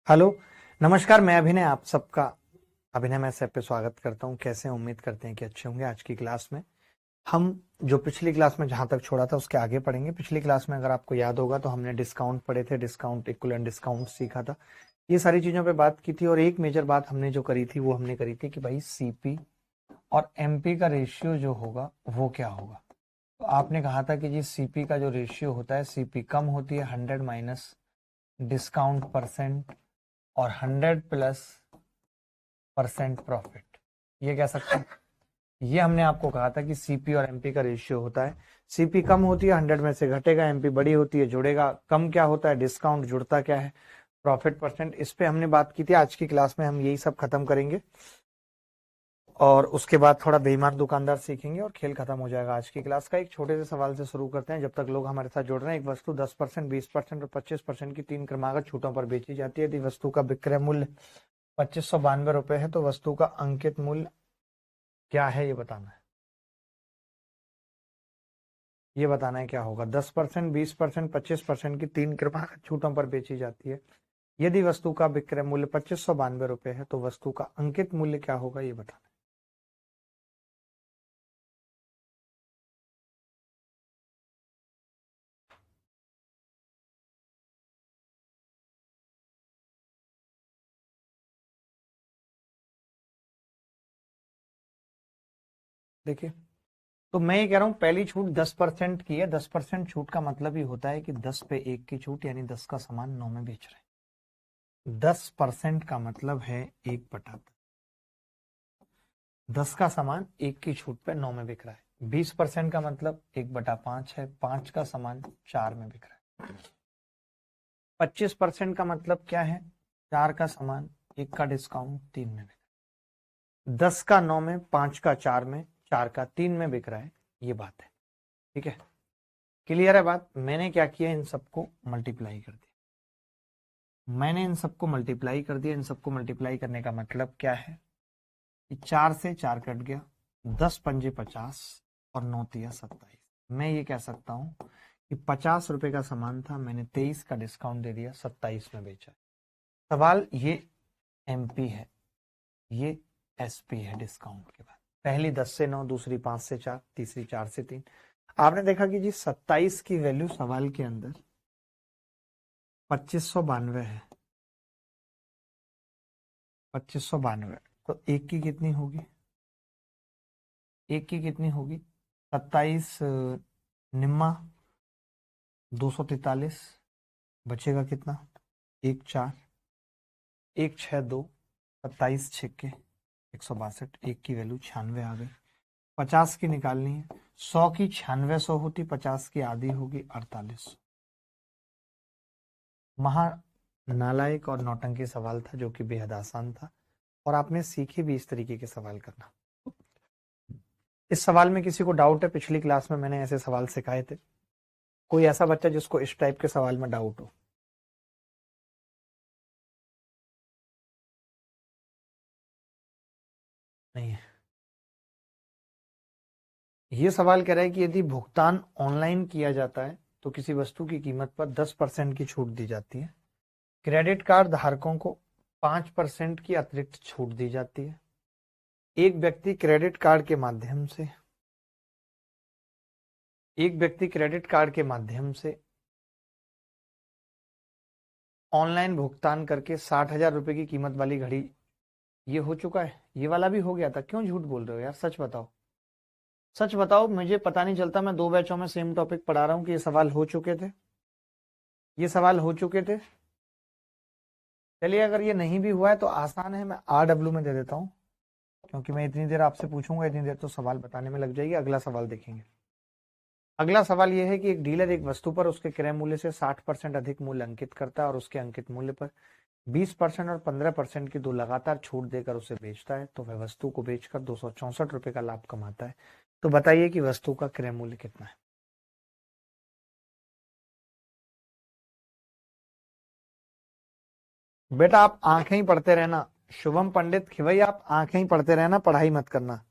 Hello. नमस्कार, मैं अभिनय आप सबका अभिनय मैं ऐप पे स्वागत करता हूँ। कैसे हैं? उम्मीद करते हैं कि अच्छे होंगे। आज की क्लास में हम जो पिछली क्लास में जहां तक छोड़ा था उसके आगे पढ़ेंगे। पिछली क्लास में अगर आपको याद होगा तो हमने डिस्काउंट पढ़े थे, डिस्काउंट इक्विवेलेंट डिस्काउंट सीखा था, ये सारी चीजों पे बात की थी। और एक मेजर बात हमने जो करी थी वो हमने करी थी कि भाई सीपी और एमपी का रेशियो जो होगा वो क्या होगा। तो आपने कहा था कि जी सीपी का जो रेशियो होता है, सीपी कम होती है 100 माइनस डिस्काउंट परसेंट और 100 प्लस परसेंट प्रॉफिट। ये कह सकते हैं, ये हमने आपको कहा था कि सीपी और एमपी का रेशियो होता है। सीपी कम होती है 100 में से घटेगा, एमपी बड़ी होती है जुड़ेगा। कम क्या होता है? डिस्काउंट। जुड़ता क्या है? Profit percent. इस पे हमने बात की थी। आज की क्लास में हम यही सब खत्म करेंगे और उसके बाद थोड़ा बेईमान दुकानदार सीखेंगे और खेल खत्म हो जाएगा। आज की क्लास का एक छोटे से सवाल से शुरू करते हैं। जब तक लोग हमारे साथ जुड़ रहे हैं, एक वस्तु 10%, 20% और 25% की 3 क्रमागत छूटों पर बेची जाती है। यदि वस्तु का विक्रय मूल्य 2592 रुपए है तो वस्तु का अंकित मूल्य क्या है? ये बताना है क्या होगा। 10%, 20%, 25% की 3 क्रमागत छूटों पर बेची जाती है। यदि वस्तु का विक्रय मूल्य 2592 रुपए है तो वस्तु का अंकित मूल्य क्या होगा? ये बताना है। देखिए, तो मैं ये कह रहा हूं पहली छूट 10% की है। 10% छूट का मतलब ही होता है कि 10 पे 1 की छूट, यानी 10 का सामान 9 में बेच रहे हैं। 10% का मतलब है 1/10। 10 का सामान 1 की छूट पे 9 में बिक रहा है। 20% का मतलब 1/5 है। 5 का सामान 4 में बिक रहा है। 25% का मतलब क्या है? 4 का सामान, 1 का डिस्काउंट, 3 में बिक रहा है। 10 का 9 में, 5 का 4 में, 4 का 3 में बिक रहा है। ये बात है। ठीक है, क्लियर है बात? मैंने क्या किया, इन सबको मल्टीप्लाई कर दिया। मैंने इन सबको मल्टीप्लाई कर दिया। इन सबको मल्टीप्लाई करने का मतलब क्या है कि 4 से 4 कट गया, 10 पंजे 50 और 9 तिया 27। मैं ये कह सकता हूं कि 50 रुपए का सामान था, मैंने 23 का डिस्काउंट दे दिया, 27 में बेचा। सवाल ये एमपी है, ये एसपी है। डिस्काउंट के बाद पहली 10 से 9, दूसरी 5 से 4, तीसरी 4 से 3। आपने देखा कि जी 27 की वैल्यू सवाल के अंदर 2592 है। 2592, तो एक की कितनी होगी? एक की कितनी होगी? 27 निम्मा 243, बचेगा कितना? एक 4, एक 6 2, 27 छिक्के 162। एक की वैल्यू 96 आ गई। 50 की निकालनी है। 100 की 9600 होती, 50 की आधी होगी 48। महा नालायक और नौटंकी सवाल था जो कि बेहद आसान था और आपने सीखे भी इस तरीके के सवाल करना। इस सवाल में किसी को डाउट है? पिछली क्लास में मैंने ऐसे सवाल सिखाए थे। कोई ऐसा बच्चा जिसको इस टाइप के सवाल में डाउट हो? नहीं है। ये सवाल कह रहा है कि यदि भुगतान ऑनलाइन किया जाता है तो किसी वस्तु की कीमत पर 10% की छूट दी जाती है। क्रेडिट कार्ड धारकों को 5% की अतिरिक्त छूट दी जाती है। एक व्यक्ति क्रेडिट कार्ड के माध्यम से एक व्यक्ति क्रेडिट कार्ड के माध्यम से ऑनलाइन भुगतान करके 60,000 रुपए की कीमत वाली घड़ी, ये हो चुका है। ये वाला भी हो गया था। क्यों झूठ बोल रहे हो यार? सच बताओ, सच बताओ। मुझे पता नहीं चलता, मैं 2 बैचों में सेम टॉपिक पढ़ा रहा हूं कि ये सवाल हो चुके थे। ये सवाल हो चुके थे। चलिए, अगर ये नहीं भी हुआ है तो आसान है, मैं RW में दे देता हूं, क्योंकि मैं इतनी देर आपसे पूछूंगा, इतनी देर तो सवाल बताने में लग जाएगी। अगला सवाल देखेंगे। अगला सवाल यह है कि एक डीलर एक वस्तु पर उसके क्रय मूल्य से 60% अधिक मूल्य अंकित करता है और उसके अंकित मूल्य पर 20% और 15% की 2 लगातार छूट देकर उसे बेचता है, तो वह वस्तु को बेचकर 264 रुपए का लाभ कमाता है। तो बताइए कि वस्तु का क्रय मूल्य कितना है? बेटा आप आंखें ही पढ़ते रहना। शुभम पंडित खिवई, आप आंखें ही पढ़ते रहना, पढ़ाई मत करना।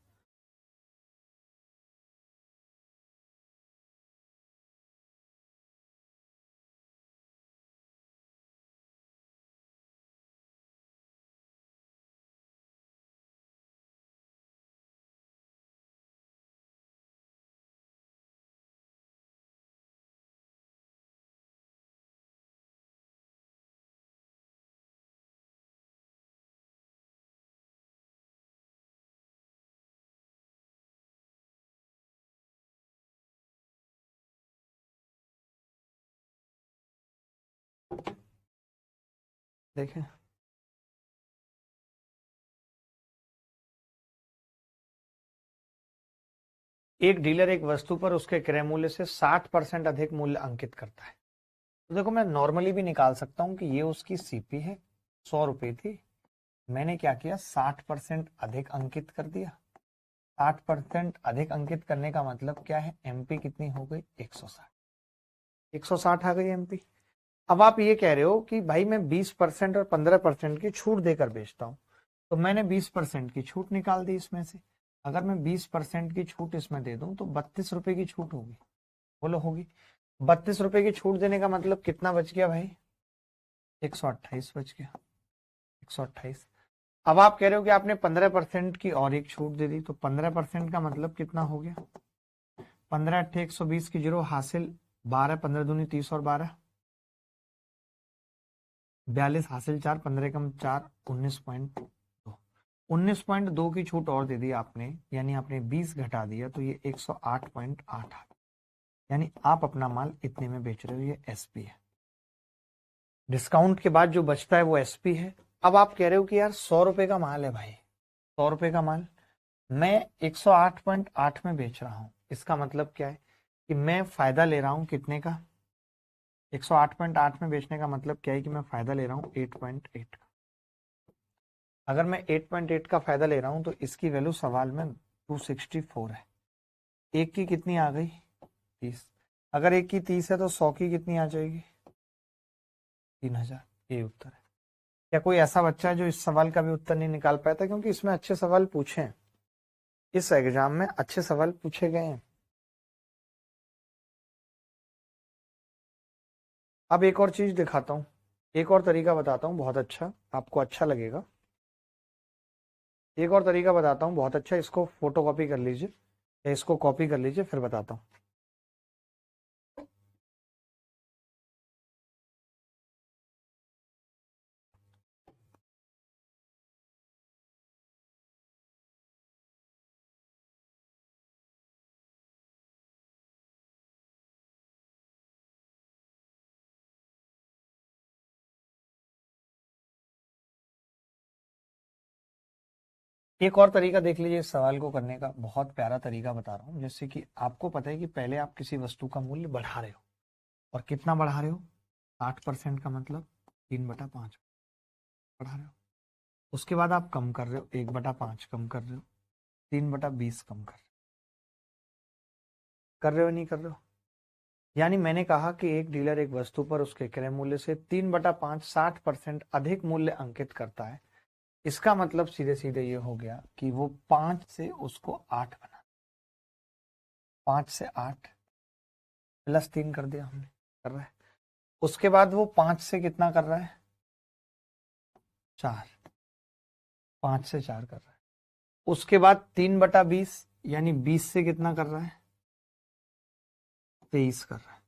देखें, एक डीलर एक वस्तु पर उसके क्रय मूल्य से 60% अधिक मूल्य अंकित करता है। तो देखो, मैं नॉर्मली भी निकाल सकता हूं कि ये उसकी सीपी है, 100 रुपए थी, मैंने क्या किया, 60% अधिक अंकित कर दिया। 60% अधिक अंकित करने का मतलब क्या है, एमपी कितनी हो गई, 160। 160 आ गई एमपी। अब आप ये कह रहे हो कि भाई मैं 20% और 15% की छूट देकर बेचता हूं, तो मैंने 20% की छूट निकाल दी इसमें से। अगर मैं 20% की छूट इसमें दे दूं तो 32 रुपए की छूट होगी, बोलो होगी। 32 रुपए की छूट देने का मतलब कितना बच गया भाई, 128 बच गया, 128। अब आप कह रहे हो कि आपने 15% की और एक छूट दे दी, तो 15% का मतलब कितना हो गया, 15 अट्ठे 120 की जीरो हासिल, 12 15 दूनी 30 और 12 42 हासिल 4, 15 कम 4, 19.2। 19.2 की छूट और दे दी आपने, यानी आपने 20 घटा दिया, तो ये 108.8 आ, यानी आप अपना माल इतने में बेच रहे हो, ये एसपी है। डिस्काउंट के बाद जो बचता है वो एसपी है। अब आप कह रहे हो कि यार 100 रुपए का माल है भाई, 100 रुपए का माल मैं 108.8 में बेच रहा हूं, इसका मतलब क्या है कि मैं फायदा ले रहा हूं कितने का, 108.8 में बेचने का मतलब क्या है कि मैं फायदा ले रहा हूं 8.8 का। अगर मैं 8.8 का फायदा ले रहा हूं तो इसकी वैल्यू सवाल में 264 है। एक की कितनी आ गई, 30। अगर एक की 30 है तो 100 की कितनी आ जाएगी, 3000। ये उत्तर है। क्या कोई ऐसा बच्चा है जो इस सवाल का भी उत्तर नहीं निकाल पाया था, क्योंकि इसमें अच्छे सवाल पूछे हैं, इस एग्जाम में अच्छे सवाल पूछे गए हैं। अब एक और चीज दिखाता हूं, एक और तरीका बताता हूं, बहुत अच्छा, आपको अच्छा लगेगा। एक और तरीका बताता हूं बहुत अच्छा, इसको फोटो कॉपी कर लीजिए या इसको कॉपी कर लीजिए, फिर बताता हूं। एक और तरीका देख लीजिए इस सवाल को करने का, बहुत प्यारा तरीका बता रहा हूँ। जैसे कि आपको पता है कि पहले आप किसी वस्तु का मूल्य बढ़ा रहे हो, और कितना बढ़ा रहे हो, 60% का मतलब 3/5 बढ़ा रहे हो। उसके बाद आप कम कर रहे हो, 1/5 कम कर रहे हो, 3/20 कम कर रहे हो, नहीं कर रहे हो। यानी मैंने कहा कि एक डीलर एक वस्तु पर उसके क्रय मूल्य से 3/5 60% अधिक मूल्य अंकित करता है। इसका मतलब सीधे सीधे ये हो गया कि वो 5 से उसको 8 बना, 5 से 8 +3 कर दिया हमने, कर रहा है। उसके बाद वो 5 से कितना कर रहा है, 4, 5 से 4 कर रहा है। उसके बाद 3/20, यानी 20 से कितना कर रहा है, 23 कर रहा है,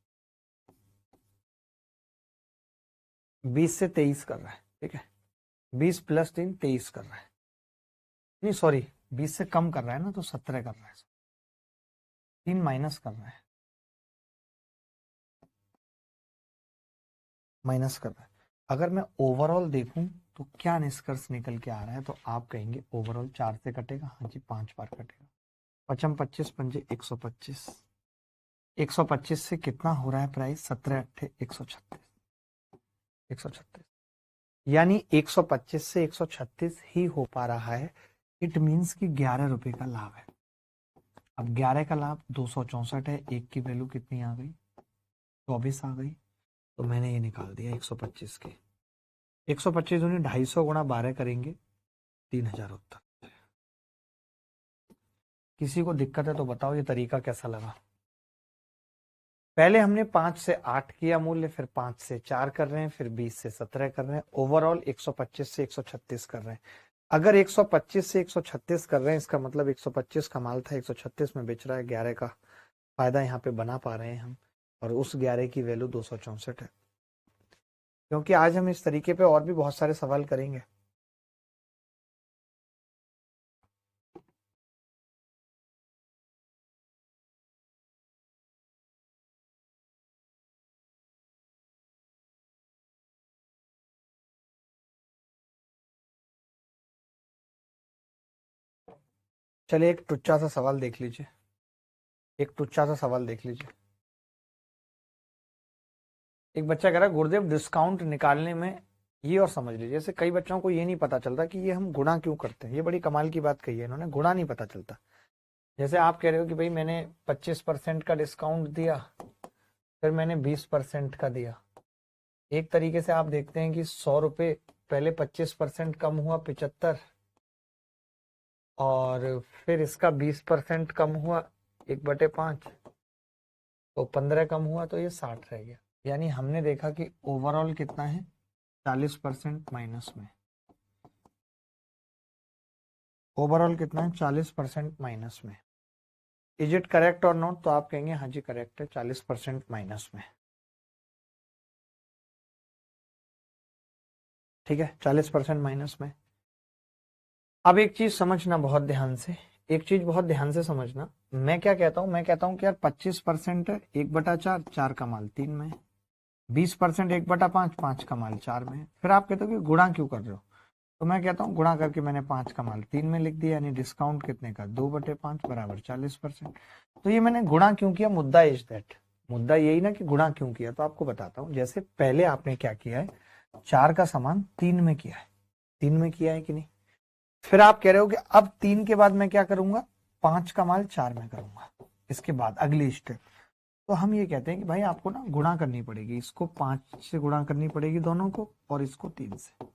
20 से 23 कर रहा है, ठीक है। 20 + 3 23 कर रहा है, नहीं सॉरी, 20 से कम कर रहा है ना, तो 17 कर रहा है, 3 माइनस कर रहा है, माइनस कर रहा है। अगर मैं ओवरऑल देखूं तो क्या निष्कर्ष निकल के आ रहा है, तो आप कहेंगे ओवरऑल 4 से कटेगा, हाँ जी 5 बार कटेगा। 5 25 पंजे 125, 125 से कितना हो रहा है प्राइस, 17 अट्ठे 136, 136, यानी 125 से 136 ही हो पा रहा है। इट मीन्स कि 11 रुपए का लाभ है। अब 11 का लाभ 264 है, एक की वैल्यू कितनी आ गई, 24 आ गई, तो मैंने ये निकाल दिया 125 के। 125 दूनी 250 गुणा 12 करेंगे, 3000 उत्तर। किसी को दिक्कत है तो बताओ ये तरीका कैसा लगा। पहले हमने 5 से 8 किया मूल्य, फिर 5 से 4 कर रहे हैं, फिर 20 से 17 कर रहे हैं, ओवरऑल 125 से 136 कर रहे हैं। अगर 125 से 136 कर रहे हैं, इसका मतलब 125 का माल था, 136 में बेच रहा है, 11 का फायदा यहाँ पे बना पा रहे हैं हम, और उस 11 की वैल्यू 264 है। क्योंकि आज हम इस तरीके पे और भी बहुत सारे सवाल करेंगे। चलिए एक टुच्चा सा सवाल देख लीजिए, एक टुच्चा सा सवाल देख लीजिए। एक बच्चा कह रहा है गुरुदेव डिस्काउंट निकालने में ये और समझ लीजिए, जैसे कई बच्चों को ये नहीं पता चलता कि ये हम गुणा क्यों करते हैं। ये बड़ी कमाल की बात कही है इन्होंने, गुणा नहीं पता चलता। जैसे आप कह रहे हो कि भाई मैंने 25% का डिस्काउंट दिया, फिर मैंने 20% का दिया। एक तरीके से आप देखते हैं कि 100 रुपये पहले 25% कम हुआ 75, और फिर इसका 20% कम हुआ 1/5, तो 15 कम हुआ तो ये 60 रह गया। यानी हमने देखा कि ओवरऑल कितना है, 40% माइनस में। ओवरऑल कितना है, 40% माइनस में। इज इट करेक्ट और नॉट? तो आप कहेंगे हाँ जी करेक्ट है, 40% माइनस में। ठीक है, 40% माइनस में। अब एक चीज समझना बहुत ध्यान से, एक चीज बहुत ध्यान से समझना। मैं क्या कहता हूं, मैं कहता हूं कि यार 25% है 1/4, 4 का माल 3 में। 20% 1/5, 5 का माल 4 में। फिर आप कहते हो कि गुणा क्यों कर रहे हो, तो मैं कहता हूँ गुणा करके मैंने 5 का माल 3 में लिख दिया, यानी डिस्काउंट कितने का, 2/5 बराबर 40%। तो ये मैंने गुणा क्यों किया, मुद्दा इज दैट, मुद्दा यही ना कि गुणा क्यों किया। तो आपको बताता हूँ, जैसे पहले आपने क्या किया है, 4 का सामान 3 में किया है, 3 में किया है कि नहीं। फिर आप कह रहे हो कि अब 3 के बाद मैं क्या करूंगा, 5 का माल 4 में करूंगा, इसके बाद अगली स्टेप। तो हम ये कहते हैं कि भाई आपको ना गुणा करनी पड़ेगी, इसको 5 से गुणा करनी पड़ेगी दोनों को, और इसको 3 से।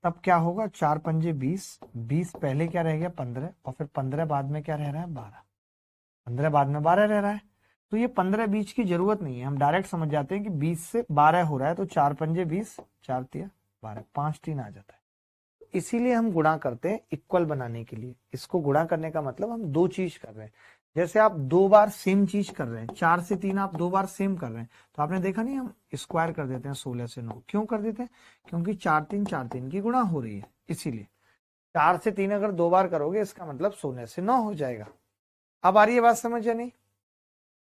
तब क्या होगा, 4 पंजे 20, 20 पहले क्या रह गया 15, और फिर 15 बाद में क्या रह रहा है 12, 15 बाद में 12 रह रहा है। तो ये 15 बीच की जरूरत नहीं है, हम डायरेक्ट समझ जाते हैं कि 20 से 12 हो रहा है, तो 4 पंजे 20, 4 तिया 12, 5 3 आ जाता है। इसीलिए हम गुणा करते हैं इक्वल बनाने के लिए। इसको गुणा करने का मतलब हम दो चीज कर रहे हैं। जैसे आप 2 बार सेम चीज कर रहे हैं, 4 से 3 आप 2 बार सेम कर रहे हैं, तो आपने देखा नहीं, हम स्क्वायर कर देते हैं 16 से 9। क्यों कर देते हैं, क्योंकि 4 3 की गुणा हो रही है, इसीलिए। 4 से 3 अगर 2 बार करोगे, इसका मतलब 16 से 9 हो जाएगा। अब आ रही है बात समझ या नहीं।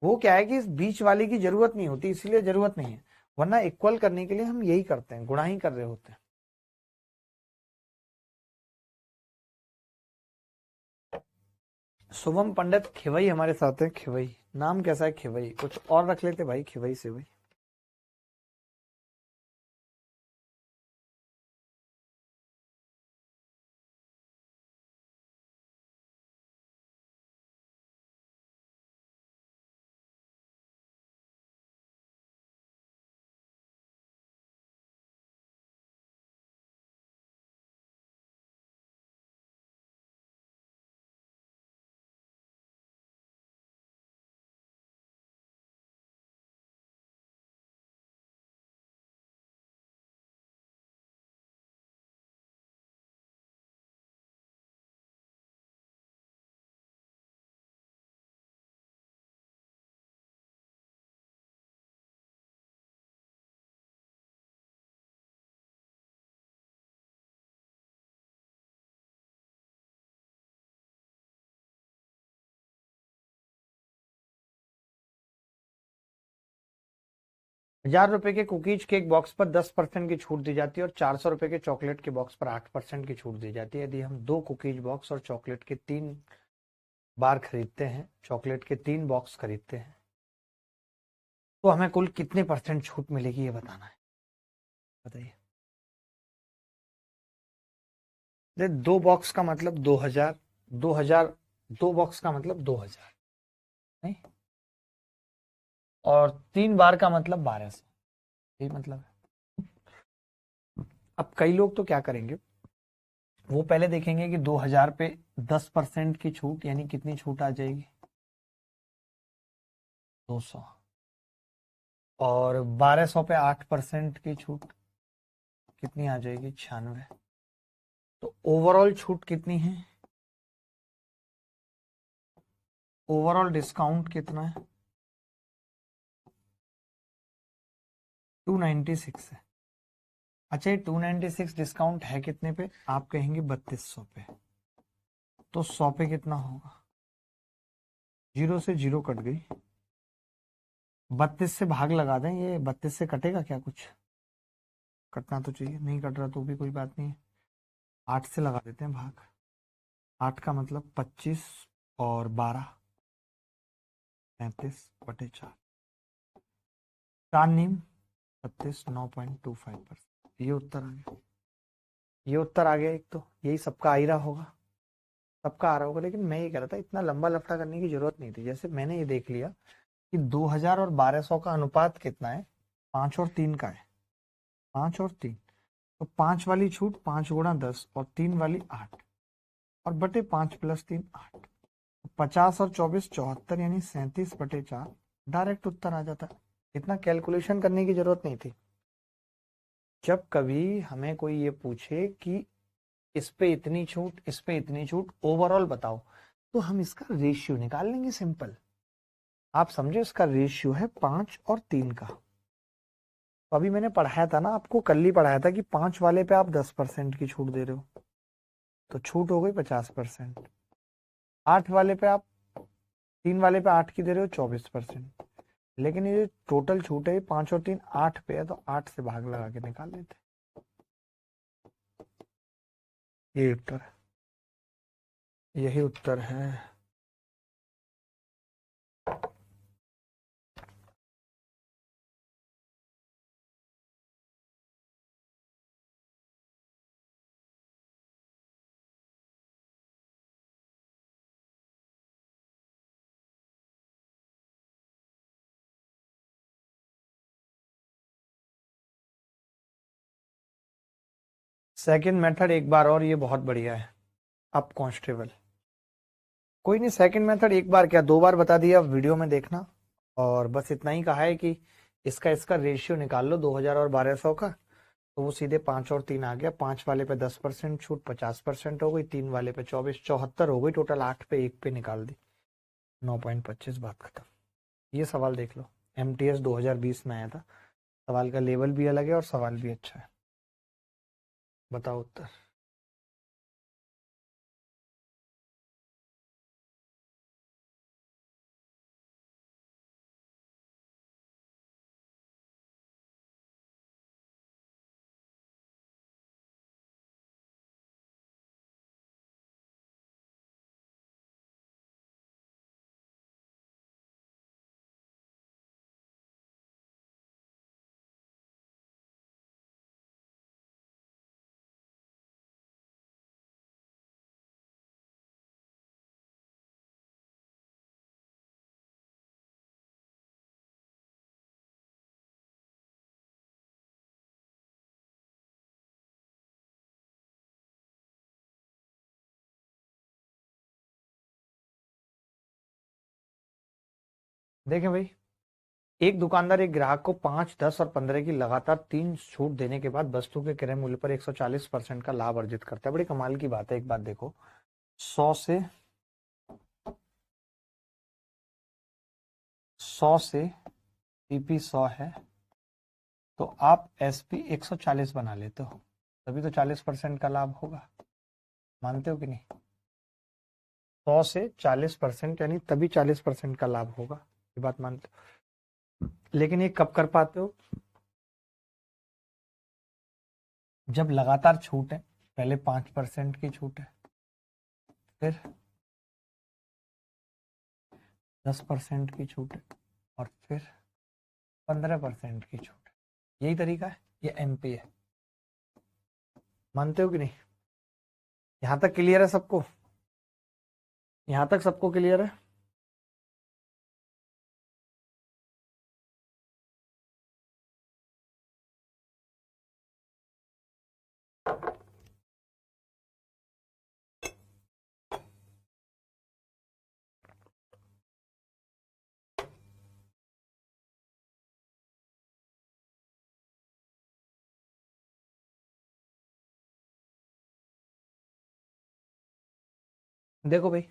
वो क्या है कि इस बीच वाले की जरूरत नहीं होती, इसलिए जरूरत नहीं है, वरना इक्वल करने के लिए हम यही करते हैं, गुणा ही कर रहे होते हैं। शुभम पंडित खिवई हमारे साथ है। खिवई नाम कैसा है, खिवई, कुछ और रख लेते भाई, खिवई से भाई। ₹1000 के कुकीज केक बॉक्स पर 10% की छूट दी जाती है, और ₹400 के चॉकलेट के बॉक्स पर 8% की छूट दी जाती है। यदि हम 2 कुकीज बॉक्स और चॉकलेट के 3 बार खरीदते हैं, चॉकलेट के 3 बॉक्स खरीदते हैं, तो हमें कुल कितने % छूट मिलेगी, ये बताना है। बताइए। 2 बॉक्स का मतलब 2000, 2000, 2 बॉक्स का मतलब 2000, नहीं, और 3 बार का मतलब 1200, यही मतलब है। अब कई लोग तो क्या करेंगे, वो पहले देखेंगे कि 2000 पे 10% की छूट, यानी कितनी छूट आ जाएगी, 200, और 1200 पे 8% की छूट कितनी आ जाएगी, 96। तो ओवरऑल छूट कितनी है, ओवरऑल डिस्काउंट कितना है, 296 है। अच्छा, ये 296 डिस्काउंट है कितने पे, आप कहेंगे 3200 पे। तो 100 पे कितना होगा, 0 से 0 कट गई, 32 से भाग लगा दें, ये 32 से कटेगा क्या कुछ, कटना तो चाहिए, नहीं कट रहा तो भी कोई बात नहीं है, 8 से लगा देते हैं भाग, 8 का मतलब 25 और 12 35/4। 4 नीम 36 9.25%। ये उत्तर आ गया। ये उत्तर आ गया। एक तो यही सबका आ ही रहा होगा, सबका आ रहा होगा। लेकिन मैं ये कह रहा था इतना लंबा लफड़ा करने की जरूरत नहीं थी। जैसे मैंने ये देख लिया कि 2000 और 1200 का अनुपात कितना है, 5 और 3 का है। 5 और 3, तो 5 वाली छूट 5 गुणा 10 और 3 वाली 8 और बटे 5 + 3 8। 50 और 24 74, यानी 37/4। डायरेक्ट उत्तर आ जाता है। इतना कैलकुलेशन करने की जरूरत नहीं थी। जब कभी हमें कोई ये पूछे कि इस पे इतनी छूट, इस पे इतनी छूट, ओवरऑल बताओ, तो हम इसका रेशियो निकाल लेंगे सिंपल। आप समझे, इसका रेशियो है 5 और 3 का। तो अभी मैंने पढ़ाया था ना आपको, कल ही पढ़ाया था कि 5 वाले पे आप 10% की छूट दे रहे हो, तो छूट हो गई 50%। 8 वाले पे आप 3 वाले पे 8 की दे रहे हो, 24%। लेकिन ये टोटल छूट है 5 और 3 8 पे है, तो 8 से भाग लगा के निकाल लेते। ये उत्तर है, यही उत्तर है। सेकंड मेथड एक बार और, ये बहुत बढ़िया है। अप कांस्टेबल, कोई नहीं, सेकंड मेथड एक बार क्या 2 बार बता दिया, वीडियो में देखना। और बस इतना ही कहा है कि इसका इसका रेशियो निकाल लो 2000 और 1200 का, तो वो सीधे 5 और 3 आ गया। 5 वाले पे 10% छूट 50% हो गई, 3 वाले पे 24 74 हो गई, टोटल 8 पे 1 पे निकाल दी 9.25। बात खत्म। ये सवाल देख लो, MTS 2020 में आया था। सवाल का लेवल भी अलग है और सवाल भी अच्छा है। बताओ उत्तर। देखें भाई, एक दुकानदार एक ग्राहक को 5, 10 और 15 की लगातार 3 छूट देने के बाद वस्तु के क्रय मूल्य पर 140% का लाभ अर्जित करता है। बड़ी कमाल की बात है। एक बात देखो, 100 से PP 100 है, तो आप SP 140 बना लेते हो, तभी तो 40% का लाभ होगा। मानते हो कि नहीं? 100 से 40%, यानी तभी 40% का लाभ होगा। ये बात मानते हो? लेकिन ये कब कर पाते हो? जब लगातार छूट है। पहले 5% की छूट है, फिर 10% की छूट है, और फिर 15% की छूट है। यही तरीका है, ये MP है। मानते हो कि नहीं? यहां तक क्लियर है सबको? यहां तक सबको क्लियर है? देखो भाई,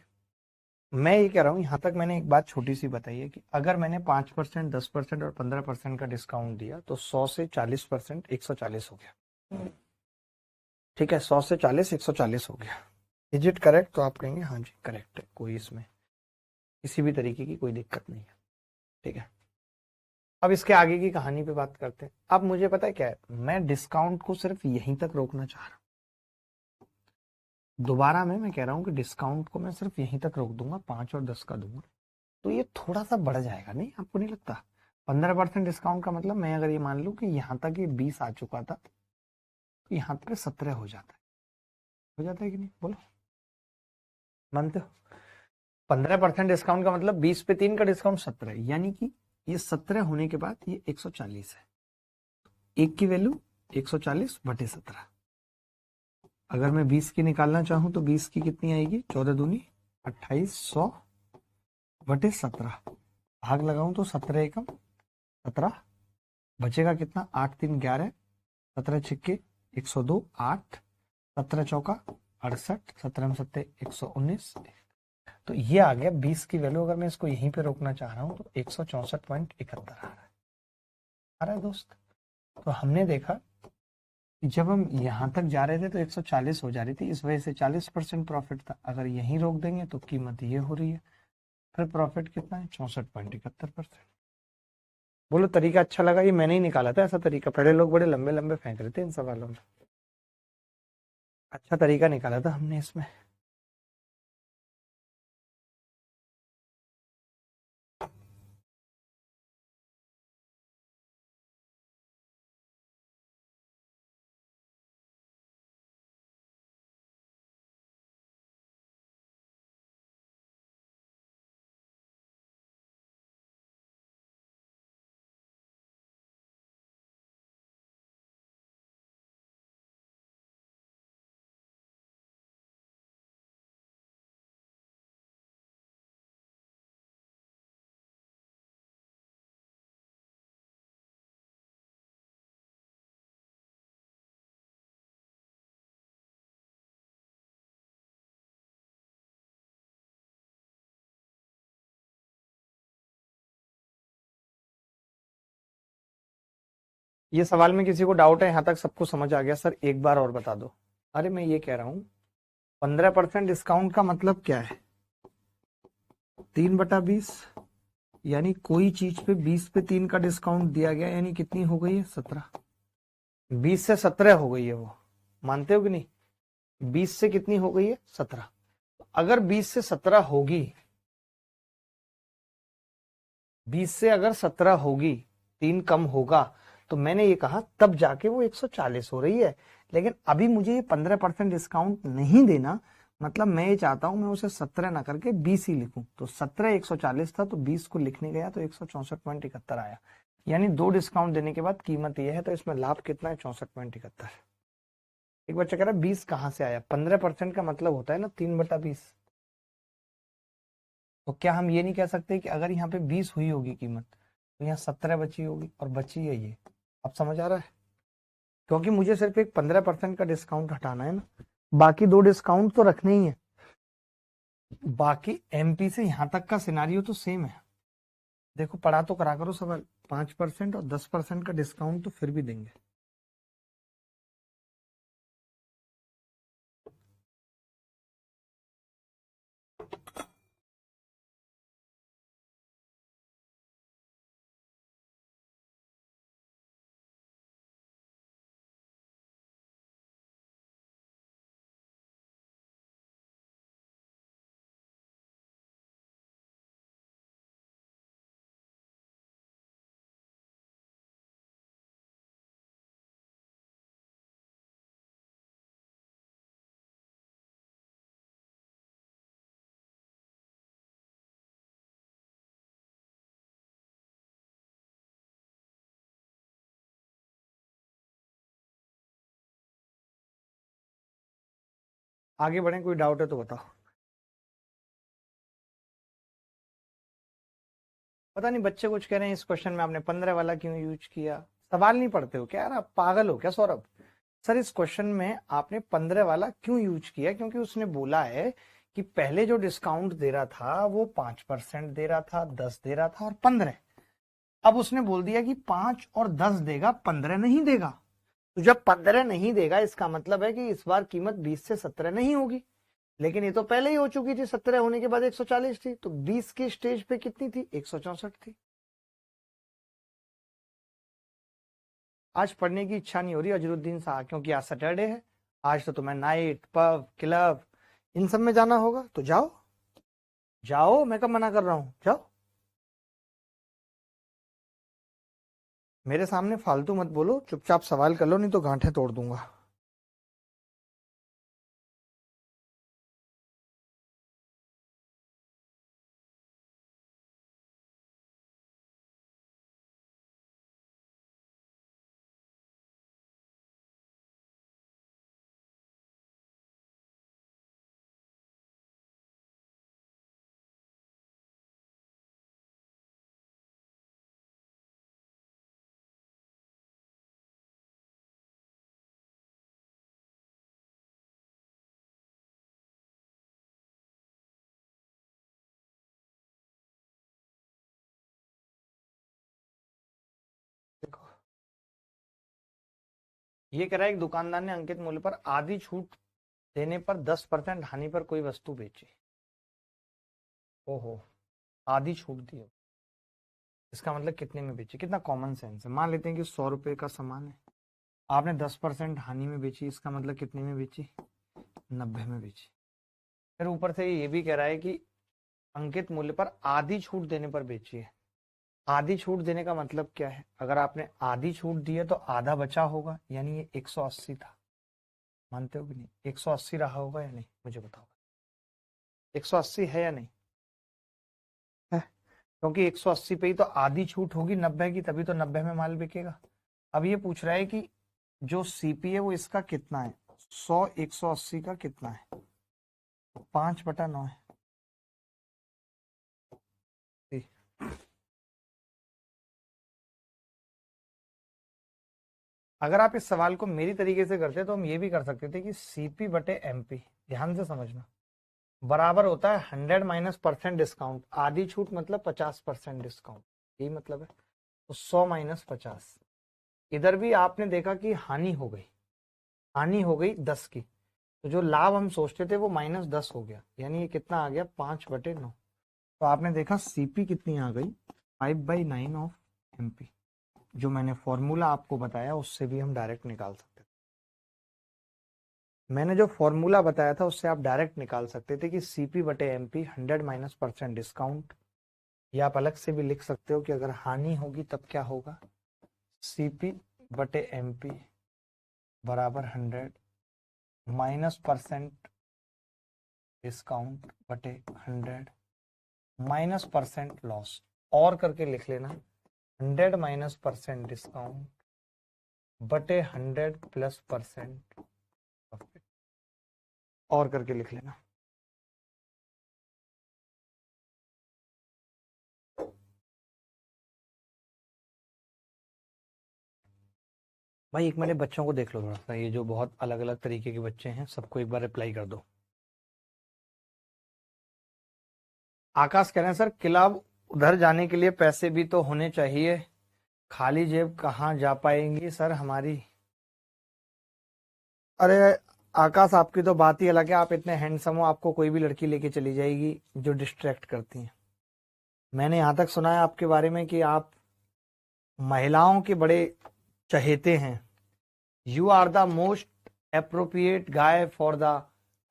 मैं ये कह रहा हूं, यहां तक मैंने एक बात छोटी सी बताई है कि अगर मैंने 5%, 10% और 15% का डिस्काउंट दिया, तो 100 से 40% 140 हो गया। ठीक है, 100 से 40 140 हो गया। Is it correct? तो आप कहेंगे हाँ जी करेक्ट है, कोई इसमें किसी भी तरीके की कोई दिक्कत नहीं है। ठीक है, अब इसके आगे की कहानी पे बात करते हैं। अब मुझे पता है क्या है, मैं डिस्काउंट को सिर्फ यहीं तक रोकना चाह रहा हूं। दोबारा मैं कह रहा हूँ कि डिस्काउंट को मैं सिर्फ यहीं तक रोक दूंगा, 5 और 10 का दूंगा, तो ये थोड़ा सा बढ़ जाएगा, नहीं आपको नहीं लगता? 15% डिस्काउंट का मतलब मैं अगर ये मान लूँ कि यहाँ तक ये 20 आ चुका था, तो यहाँ पे 17 हो जाता है। हो जाता है कि नहीं, बोलो, मानते हो? 15% डिस्काउंट का मतलब 20 पे 3 का डिस्काउंट 17, यानी कि ये 17 होने के बाद ये 140 है। एक की वैल्यू 140/17। अगर मैं 20 की निकालना चाहूं तो 20 की कितनी आएगी? 14 दूनी 28, 100/17। भाग लगाऊं तो 17 एकम 17, बचेगा कितना? 8 3 11, 17 छिक्के 102, 8, 17 चौका 68, 17 सत्ते 119। तो ये आ गया 20 की वैल्यू। अगर मैं इसको यहीं पे रोकना चाह रहा हूं तो 164.71 आ रहा है दोस्त। तो हमने देखा कि जब हम यहां तक जा रहे थे तो 140 हो जा रही थी, इस वजह से 40% प्रॉफिट था। अगर यहीं रोक देंगे तो कीमत ये हो रही है, फिर प्रॉफिट कितना है? 64.71%। बोलो तरीका अच्छा लगा? ये मैंने ही निकाला था ऐसा तरीका, पहले लोग बड़े लंबे लंबे फेंक रहे थे इन सवालों में। अच्छा तरीका निकाला था हमने इसमें। ये सवाल में किसी को डाउट है? यहाँ तक सबको समझ आ गया? सर एक बार और बता दो। अरे मैं ये कह रहा हूँ 15% डिस्काउंट का मतलब क्या है? 3/20, यानी कोई चीज पे 20 पे 3 का डिस्काउंट दिया गया, यानी कितनी हो गई है? 17। 20 से 17 हो गई है वो, मानते हो कि नहीं? 20 से कितनी हो गई है? 17। अगर 20 से 17 होगी, 20 से अगर 17 होगी, 3 कम होगा, तो मैंने ये कहा तब जाके वो 140 हो रही है। लेकिन अभी मुझे ये 15% डिस्काउंट नहीं देना, मतलब मैं ये चाहता हूं मैं उसे 17 ना करके 20 ही लिखूं। तो 17 140 था, तो 20 को लिखने गया तो 164.71 आया, यानी 2 डिस्काउंट देने के बाद कीमत ये है। तो इसमें लाभ कितना है? 64.71। एक बच्चा कह रहा है 20 कहां से आया? 15% का मतलब होता है ना 3/20। तो क्या हम ये नहीं कह सकते कि अगर यहाँ पे 20 हुई होगी कीमत, तो यहाँ 17 बची होगी, और बची है ये? अब समझ आ रहा है? क्योंकि मुझे सिर्फ एक 15% का डिस्काउंट हटाना है ना, बाकी 2 डिस्काउंट तो रखने ही है। बाकी एमपी से यहाँ तक का सिनारियो तो सेम है। देखो पढ़ा तो करा करो सवाल। 5% और 10% का डिस्काउंट तो फिर भी देंगे। आगे बढ़े, कोई डाउट है तो बताओ। पता नहीं बच्चे कुछ कह रहे हैं इस क्वेश्चन में आपने 15 वाला क्यों यूज किया। सवाल नहीं पढ़ते हो क्या यार? आप पागल हो क्या सौरभ? सर इस क्वेश्चन में आपने 15 वाला क्यों यूज किया? क्योंकि उसने बोला है कि पहले जो डिस्काउंट दे रहा था वो 5% दे रहा था, 10 दे रहा था और 15। अब उसने बोल दिया कि 5 और 10 देगा, 15 नहीं देगा। तो जब 15 नहीं देगा, इसका मतलब है कि इस बार कीमत 20 से 17 नहीं होगी। लेकिन ये तो पहले ही हो चुकी थी, 17 होने के बाद 140 थी, तो 20 की स्टेज पे कितनी थी? 164 थी। आज पढ़ने की इच्छा नहीं हो रही अजरुद्दीन साहब, क्योंकि आज सैटरडे है। आज तो तुम्हें नाइट पब क्लब इन सब में जाना होगा, तो जाओ जाओ, मैं कब मना कर रहा हूं, जाओ। मेरे सामने फालतू मत बोलो, चुपचाप सवाल कर लो, नहीं तो गांठें तोड़ दूंगा। देखो, ये कह रहा है एक दुकानदार ने अंकित मूल्य पर आधी छूट देने पर 10% हानि पर कोई वस्तु बेची। ओहो, आधी छूट दी है। इसका मतलब कितने में बेची, कितना कॉमन सेंस है। मान लेते हैं कि 100 रुपए का सामान है, आपने 10% हानि में बेची, इसका मतलब कितने में बेची, 90 में बेची। फिर ऊपर से ये भी कह रहा है कि अंकित मूल्य पर आधी छूट देने पर बेची है। आधी छूट देने का मतलब क्या है, अगर आपने आधी छूट दी है तो आधा बचा होगा, यानी ये 180 था। मानते हो कि नहीं, 180 रहा होगा या नहीं, मुझे बताओ। 180 है या नहीं है? क्योंकि 180 पे ही तो आधी छूट होगी 90 की, तभी तो 90 में माल बिकेगा। अब ये पूछ रहा है कि जो सीपी है वो इसका कितना है, 100 180 का कितना है, 5/9 है। ठीक। अगर आप इस सवाल को मेरी तरीके से करते तो हम ये भी कर सकते थे कि सीपी बटे एमपी, ध्यान से समझना, बराबर होता है 100 माइनस परसेंट डिस्काउंट। आधी छूट मतलब 50% डिस्काउंट, यही मतलब है। तो 100 माइनस 50, इधर भी आपने देखा कि हानि हो गई, हानि हो गई 10 की, तो जो लाभ हम सोचते थे वो -10 हो गया, यानी ये कितना आ गया, 5/9। तो आपने देखा सीपी कितनी आ गई, 5/9 ऑफ एमपी। जो मैंने फॉर्मूला आपको बताया उससे भी हम डायरेक्ट निकाल सकते थे। मैंने जो फॉर्मूला बताया था उससे आप डायरेक्ट निकाल सकते थे कि सीपी बटे एमपी 100 माइनस परसेंट डिस्काउंट, या आप अलग से भी लिख सकते हो कि अगर हानि होगी तब क्या होगा, सीपी बटे एमपी बराबर 100 माइनस परसेंट डिस्काउंट बटे 100 माइनस परसेंट लॉस, और करके लिख लेना 100 माइनस परसेंट डिस्काउंट बटे 100 प्लस परसेंट प्रॉफिट, और करके लिख लेना। भाई एक मेरे बच्चों को देख लो थोड़ा सा, ये जो बहुत अलग अलग तरीके के बच्चे हैं, सबको एक बार रिप्लाई कर दो। आकाश कह रहे हैं सर किला उधर जाने के लिए पैसे भी तो होने चाहिए, खाली जेब कहाँ जा पाएंगी सर हमारी। अरे आकाश, आपकी तो बात ही अलग है, आप इतने हैंडसम हो, आपको कोई भी लड़की लेके चली जाएगी जो डिस्ट्रैक्ट करती हैं। मैंने यहाँ तक सुना है आपके बारे में कि आप महिलाओं के बड़े चहेते हैं। You are the most appropriate guy for the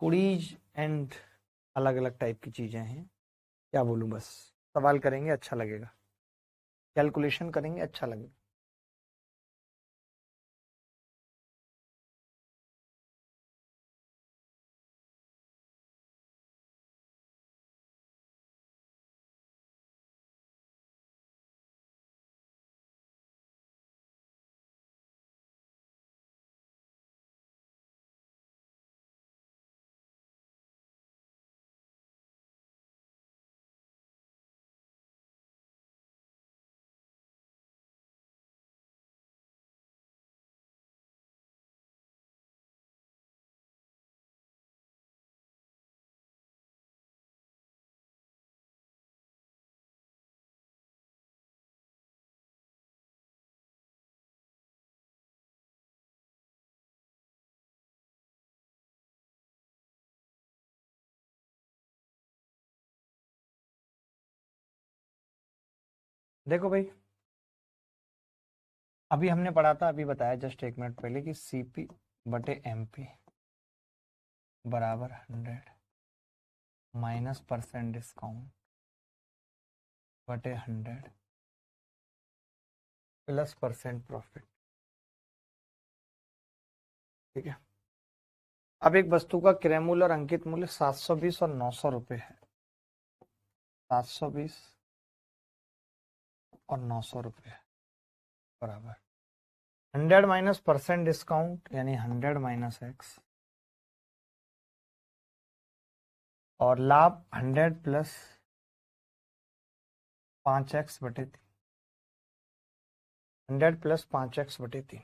कुड़ीज एंड अलग अलग टाइप की चीजें हैं। क्या बोलूं, बस सवाल करेंगे अच्छा लगेगा, कैलकुलेशन करेंगे अच्छा लगेगा। देखो भाई, अभी हमने पढ़ा था, अभी बताया जस्ट 1 मिनट पहले कि सीपी बटे एमपी बराबर 100 माइनस परसेंट डिस्काउंट बटे 100 प्लस परसेंट प्रॉफिट। ठीक है, अब एक वस्तु का क्रय मूल्य और अंकित मूल्य 720 और 900 रुपए है। 720 और 900 रुपए है बराबर 100 माइनस परसेंट डिस्काउंट यानी 100 माइनस एक्स और लाभ 100 प्लस 5x बटे 3। 100 प्लस 5x बटे 3।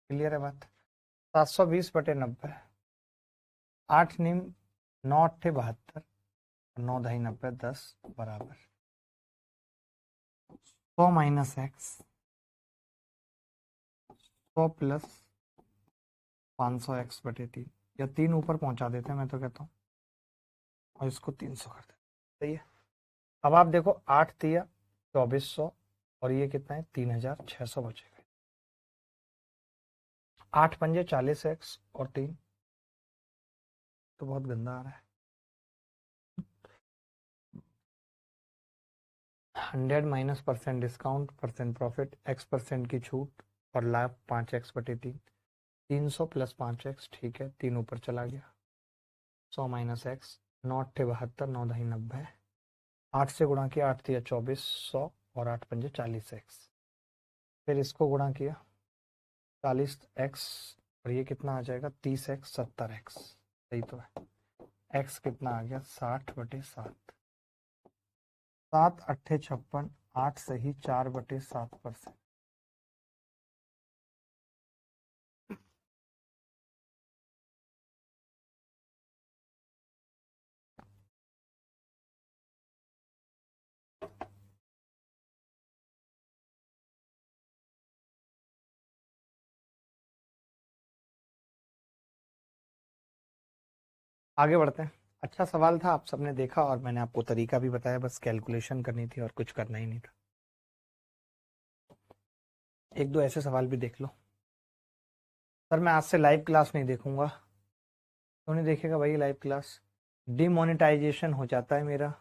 क्लियर है बात? 720 बटे 90, 8 निम 9 अट्ठे 72, 9 दही 90, 10 बराबर 100 माइनस एक्स 100 प्लस 500 एक्स बटे 3, या 3 ऊपर पहुंचा देते हैं मैं तो कहता हूँ, और इसको 300 कर देते। सही है। अब आप देखो 8 दिया 2400 और ये कितना है 3600 बचेगा। 8 पंजे 40x और 3 तो बहुत गंदा आ रहा है। 100 minus percent discount percent profit x percent की छूट और लाभ 5x बटे 3, 300 प्लस 5x। ठीक है, 3 ऊपर चला गया। 100 माइनस एक्स 9 अट्ठे 72, 9 दही 90, 8 से गुणा किया 8 दिया 2400 और 8 पंजे 40x। फिर इसको गुणा किया 40x और ये कितना आ जाएगा 30x 70x। सही तो है। x कितना आ गया 60 बटे 7, 7 अट्ठे 56, 8 सही 4 बटे 7%। आगे बढ़ते हैं। अच्छा सवाल था, आप सबने देखा और मैंने आपको तरीका भी बताया, बस कैलकुलेशन करनी थी और कुछ करना ही नहीं था। एक दो ऐसे सवाल भी देख लो। सर मैं आज से लाइव क्लास नहीं देखूंगा। क्यों नहीं देखेगा भाई लाइव क्लास? डिमोनेटाइजेशन हो जाता है मेरा।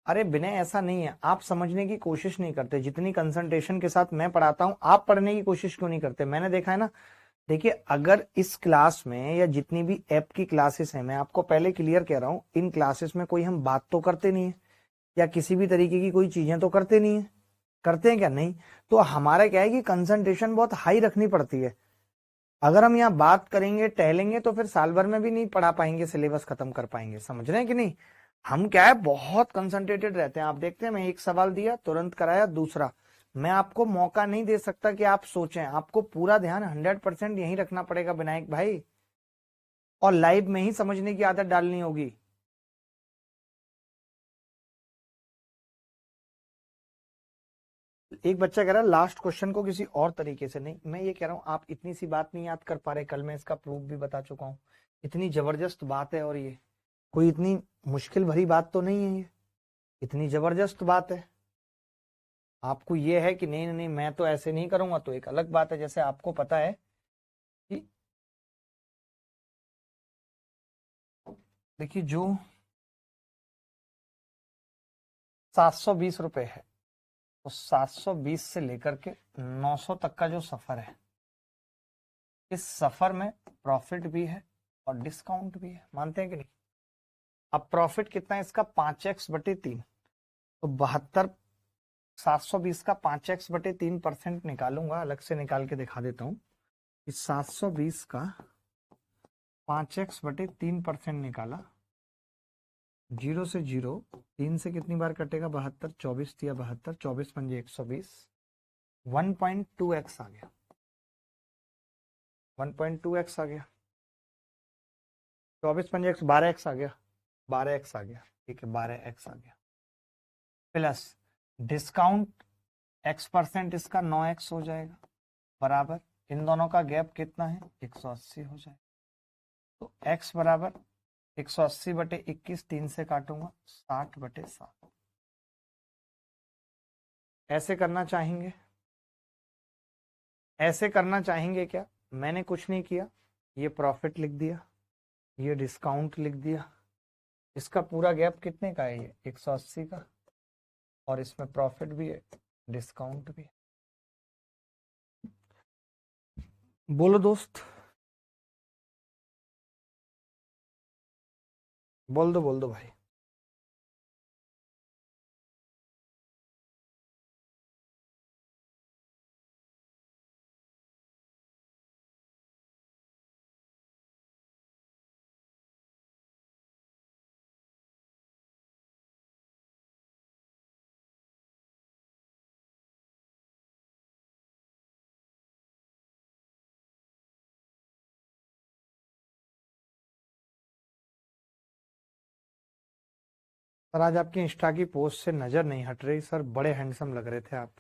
अरे विनय ऐसा नहीं है, आप समझने की कोशिश नहीं करते। जितनी कंसंट्रेशन के साथ मैं पढ़ाता हूं आप पढ़ने की कोशिश क्यों नहीं करते? मैंने देखा है ना। देखिए अगर इस क्लास में या जितनी भी ऐप की क्लासेस हैं, मैं आपको पहले क्लियर कह रहा हूं, इन क्लासेस में कोई हम बात तो करते नहीं है या किसी भी तरीके की कोई चीजें तो करते नहीं है। करते हैं क्या? नहीं। तो हमारा क्या है कि कंसंट्रेशन बहुत हाई रखनी पड़ती है। अगर हम यहाँ बात करेंगे टहलेंगे तो फिर साल भर में भी नहीं पढ़ा पाएंगे, सिलेबस खत्म कर पाएंगे। समझ रहे हैं कि नहीं? हम क्या है बहुत कंसंट्रेटेड रहते हैं। आप देखते हैं मैं एक सवाल दिया तुरंत कराया दूसरा। मैं आपको मौका नहीं दे सकता कि आप सोचें। आपको पूरा ध्यान 100% यहीं रखना पड़ेगा विनायक भाई, और लाइव में ही समझने की आदत डालनी होगी। एक बच्चा कह रहा है लास्ट क्वेश्चन को किसी और तरीके से। नहीं, मैं ये कह रहा हूं आप इतनी सी बात नहीं याद कर पा रहे। कल मैं इसका प्रूफ भी बता चुका हूं। इतनी जबरदस्त बात है और ये कोई इतनी मुश्किल भरी बात तो नहीं है। ये इतनी जबरदस्त बात है। आपको ये है कि नहीं नहीं मैं तो ऐसे नहीं करूंगा तो एक अलग बात है। जैसे आपको पता है कि देखिए जो 720 रुपए है तो 720 से लेकर के 900 तक का जो सफर है, इस सफर में प्रॉफिट भी है और डिस्काउंट भी है। मानते हैं कि नहीं? अब प्रॉफिट कितना है इसका 5x बटे 3, तो 72। 720 का 5x बटे 3% निकालूंगा, अलग से निकाल के दिखा देता हूं कि 720 का 5x बटे 3% निकाला। 0 से 0, 3 से कितनी बार कटेगा 72, 24 दिया 72, 24 पंजे 120, 1.2x आ गया। 1.2x आ गया। 24 पंजे 12x आ गया। 12x आ गया। ठीक है 12x आ गया। प्लस डिस्काउंट x% इसका 9x हो जाएगा बराबर इन दोनों का गैप कितना है 180 हो जाएगा। तो x बराबर 180 बटे 21, 3 से काटूंगा 60 बटे 7। ऐसे करना चाहेंगे? ऐसे करना चाहेंगे क्या? मैंने कुछ नहीं किया, ये प्रॉफिट लिख दिया, ये डिस्काउंट लिख दिया। इसका पूरा गैप कितने का है? ये 180 का, और इसमें प्रॉफिट भी है, डिस्काउंट भी है। बोलो दोस्त, बोल दो भाई। सर आज आपकी इंस्टा की पोस्ट से नजर नहीं हट रही सर, बड़े हैंडसम लग रहे थे आप।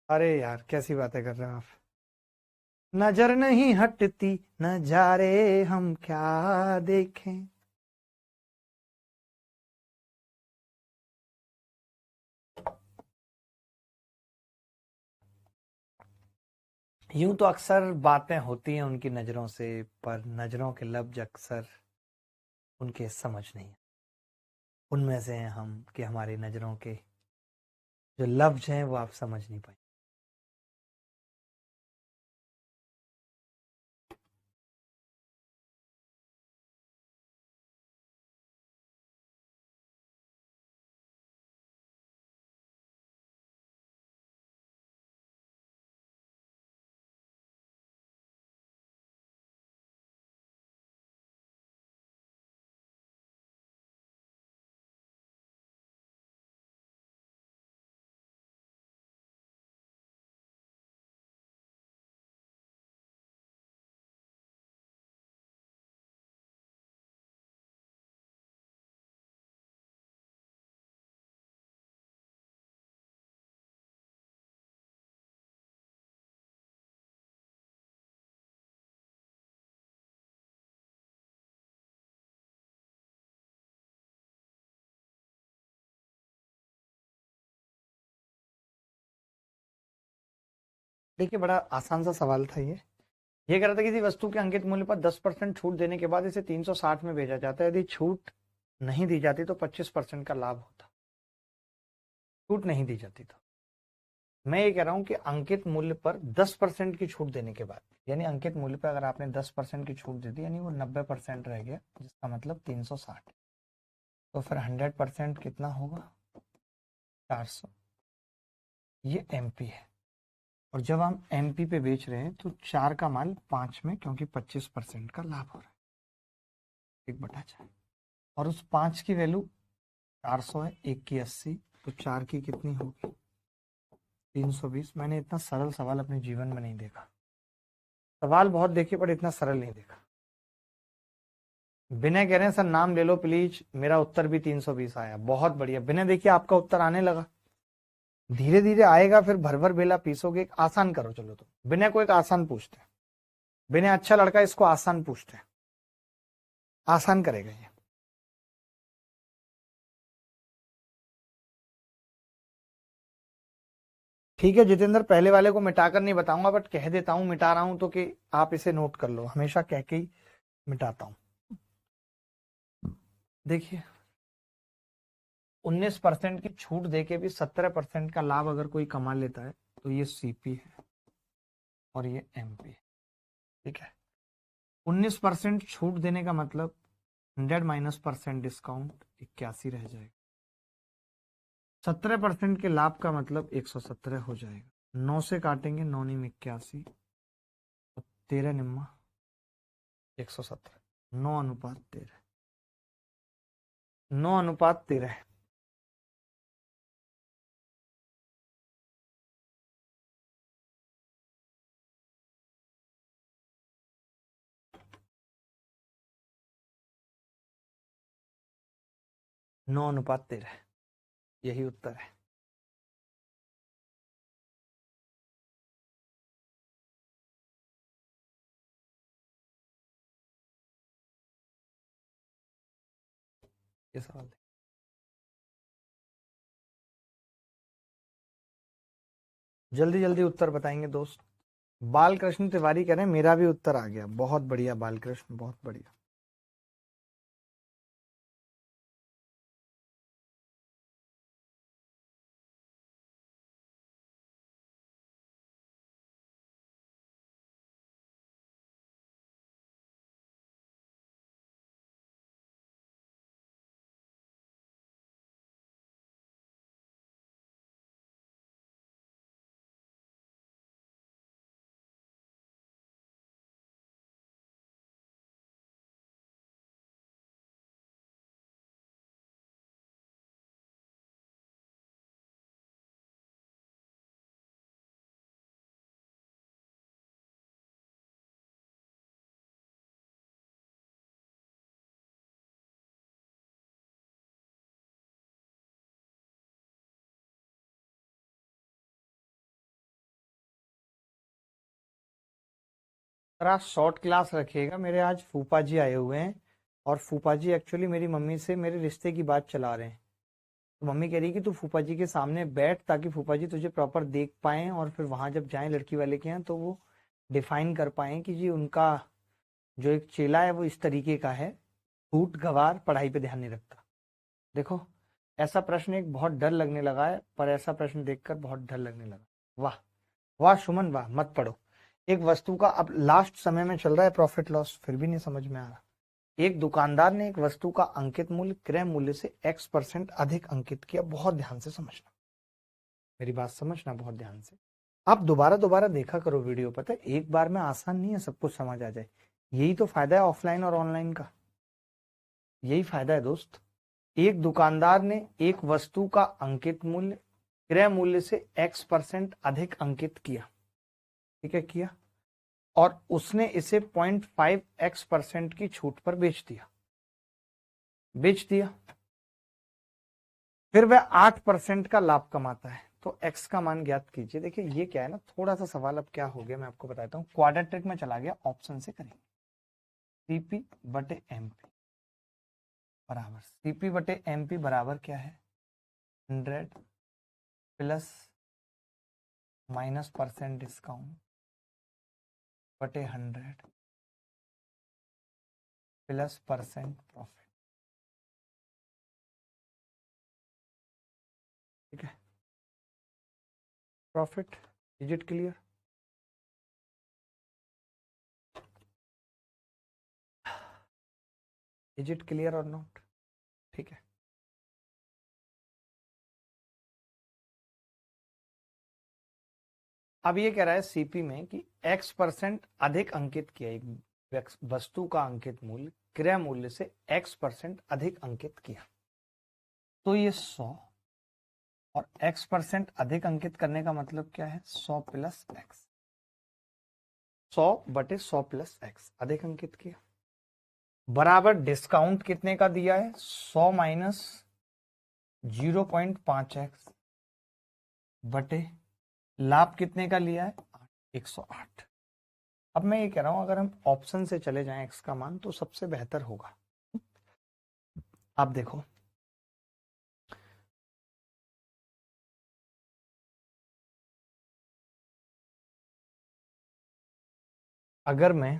अरे यार कैसी बातें कर रहे हो आप। नजर नहीं हटती नजारे हम क्या देखें। यूं तो अक्सर बातें होती हैं उनकी नजरों से, पर नजरों के लफ्ज अक्सर उनके समझ नहीं। उनमें से हैं हम कि हमारी नजरों के जो लफ्ज हैं वो आप समझ नहीं पाए। देखिए बड़ा आसान सा सवाल था ये कह रहा था किसी वस्तु के अंकित मूल्य पर 10% छूट देने के बाद इसे 360 में भेजा जाता है, यदि छूट नहीं दी जाती तो 25% का लाभ होता। छूट नहीं दी जाती तो मैं ये कह रहा हूं कि अंकित मूल्य पर 10% की छूट देने के बाद, यानी अंकित मूल्य पर अगर आपने 10% की छूट दे दी यानी वो 90% रह गया, जिसका मतलब 360, तो फिर 100% कितना होगा? 400। ये एमपी है, और जब हम एमपी पे बेच रहे हैं तो 4 का माल 5 में, क्योंकि 25% का लाभ हो रहा है, 1/4। और उस 5 की वैल्यू 400 है, 1 की 80, तो 4 की कितनी होगी? 320। मैंने इतना सरल सवाल अपने जीवन में नहीं देखा। सवाल बहुत देखे पर इतना सरल नहीं देखा। विनय कह रहे हैं सर नाम ले लो प्लीज, मेरा उत्तर भी 320 आया। बहुत बढ़िया विनय, देखिए आपका उत्तर आने लगा, धीरे धीरे आएगा, फिर भर भर बेला पीसोगे। एक आसान करो चलो, तो विनय को एक आसान पूछते हैं। विनय अच्छा लड़का, इसको आसान पूछते हैं, आसान करेगा ये। ठीक है जितेंद्र, पहले वाले को मिटाकर नहीं बताऊंगा, बट कह देता हूं मिटा रहा हूं, तो कि आप इसे नोट कर लो, हमेशा कह के ही मिटाता हूं। देखिए 19% की छूट देके भी 17% का लाभ अगर कोई कमा लेता है तो ये सीपी है और ये एमपी है। ठीक है, 19% छूट देने का मतलब 100 माइनस परसेंट डिस्काउंट 81 रह जाएगा। 17% के लाभ का मतलब 117 हो जाएगा। 9 से काटेंगे, 9 निम 81, 13 निम्मा 117, 9:13, 9:13। 9:13, यही उत्तर है। ये सवाल जल्दी जल्दी उत्तर बताएंगे दोस्त। बालकृष्ण तिवारी कह रहे हैं मेरा भी उत्तर आ गया। बहुत बढ़िया बालकृष्ण, बहुत बढ़िया। सर आज शॉर्ट क्लास रखिएगा, मेरे आज फूफा जी आए हुए हैं और फूफा जी एक्चुअली मेरी मम्मी से मेरे रिश्ते की बात चला रहे हैं। तो मम्मी कह रही कि तू फूफा जी के सामने बैठ ताकि फूफा जी तुझे प्रॉपर देख पाएं और फिर वहां जब जाएं लड़की वाले के यहाँ तो वो डिफाइन कर पाएं कि जी उनका जो एक चेला है वो इस तरीके का है, झूठ गवार, पढ़ाई पे ध्यान नहीं रखता। देखो, ऐसा प्रश्न एक बहुत डर लगने लगा है, पर ऐसा प्रश्न देखकर बहुत डर लगने लगा। वाह वाह सुमन वाह, मत पढ़ो। एक वस्तु का, अब लास्ट समय में चल रहा है प्रॉफिट लॉस, फिर भी नहीं समझ में आ रहा। एक दुकानदार ने एक वस्तु का अंकित मूल्य क्रय मूल्य से X% अधिक अंकित किया। बहुत ध्यान से समझना, मेरी बात समझना बहुत ध्यान से। आप दोबारा दोबारा देखा करो वीडियो, पता है एक बार में आसान नहीं है सब कुछ समझ आ जाए। यही तो फायदा है ऑफलाइन और ऑनलाइन का, यही फायदा है दोस्त। एक दुकानदार ने एक वस्तु का अंकित मूल्य क्रय मूल्य से X% अधिक अंकित किया, ठीक है किया, और उसने इसे 0.5X% की छूट पर बेच दिया, बेच दिया। फिर वह 8% का लाभ कमाता है, तो x का मान ज्ञात कीजिए। देखिए ये क्या है ना, थोड़ा सा सवाल अब क्या हो गया मैं आपको बताता हूँ। क्वाड्रेटिक में चला गया, ऑप्शन से करेंगे। सीपी बटे एमपी बराबर, सीपी बटे एमपी बराबर क्या है, 100 प्लस माइनस % डिस्काउंट बटे 100 प्लस % प्रॉफिट। ठीक है, profit. Is it clear? Is it clear और नॉट? ठीक है, अब ये कह रहा है सीपी में कि X% अधिक अंकित किया, एक वस्तु का अंकित मूल्य क्रय मूल्य से X% अधिक अंकित किया, तो ये 100, और X% अधिक अंकित करने का मतलब क्या है, 100 प्लस X, 100 बटे 100 प्लस X अधिक अंकित किया, बराबर डिस्काउंट कितने का दिया है, 100 माइनस 0.5X बटे लाभ कितने का लिया है, 108। अब मैं ये कह रहा हूं अगर हम ऑप्शन से चले जाएं x का मान तो सबसे बेहतर होगा। आप देखो, अगर मैं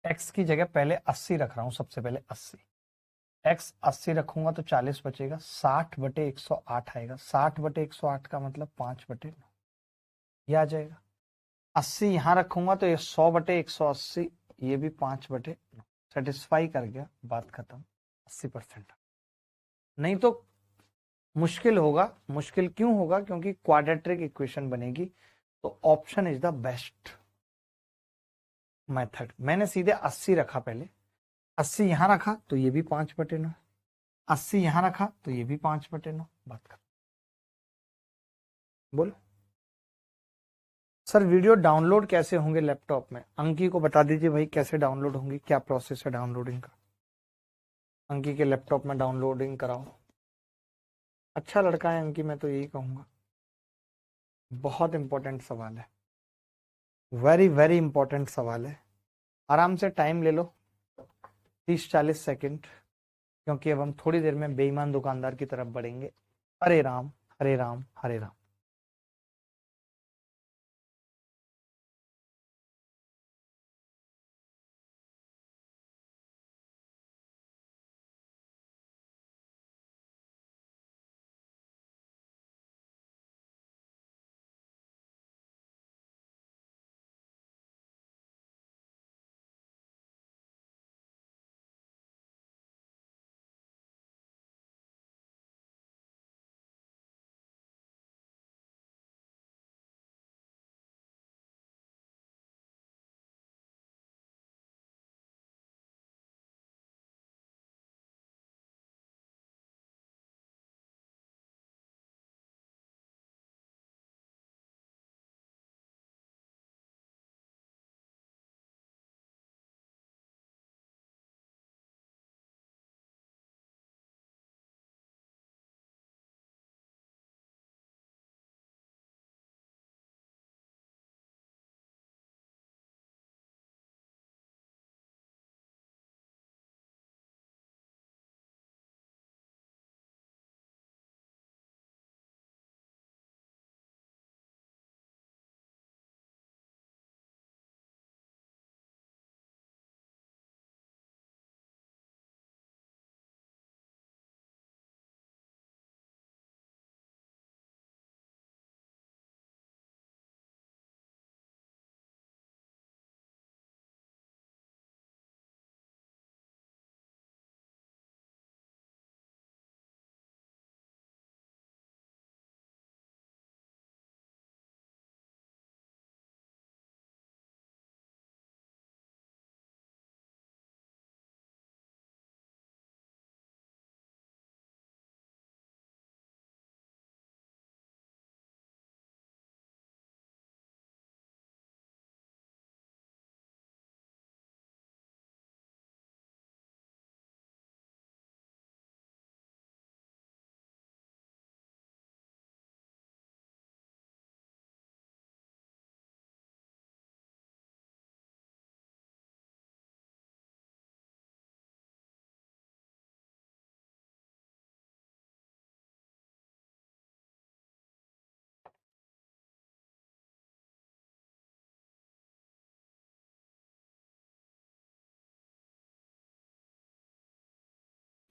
x की जगह पहले 80 रख रहा हूं, सबसे पहले 80, x 80 रखूंगा तो 40 बचेगा, 60 बटे 108 आएगा, 60 बटे 108 का मतलब 5 बटे 9, ये आ जाएगा। 80 यहां रखूंगा तो ये 100 बटे 180, ये भी 5 बटे 9, सेटिस्फाई कर गया, बात खत्म, 80%। नहीं तो मुश्किल होगा। मुश्किल क्यों होगा, क्योंकि क्वाड्रेटिक इक्वेशन बनेगी, तो option is the best method. मैंने सीधे 80 रखा, पहले 80 यहां रखा तो ये भी 5 बटे 9, 80 यहां रखा तो ये भी 5 बटे 9, बात कर। बोलो सर वीडियो डाउनलोड कैसे होंगे लैपटॉप में, अंकी को बता दीजिए भाई कैसे डाउनलोड होंगी, क्या प्रोसेस है डाउनलोडिंग का। अंकी के लैपटॉप में डाउनलोडिंग कराओ। अच्छा लड़का है अंकी, मैं तो यही कहूंगा। बहुत इंपॉर्टेंट सवाल है, वेरी वेरी इंपॉर्टेंट सवाल है। आराम से टाइम ले लो, 30-40 सेकेंड, क्योंकि अब हम थोड़ी देर में बेईमान दुकानदार की तरफ बढ़ेंगे। हरे राम हरे राम हरे राम।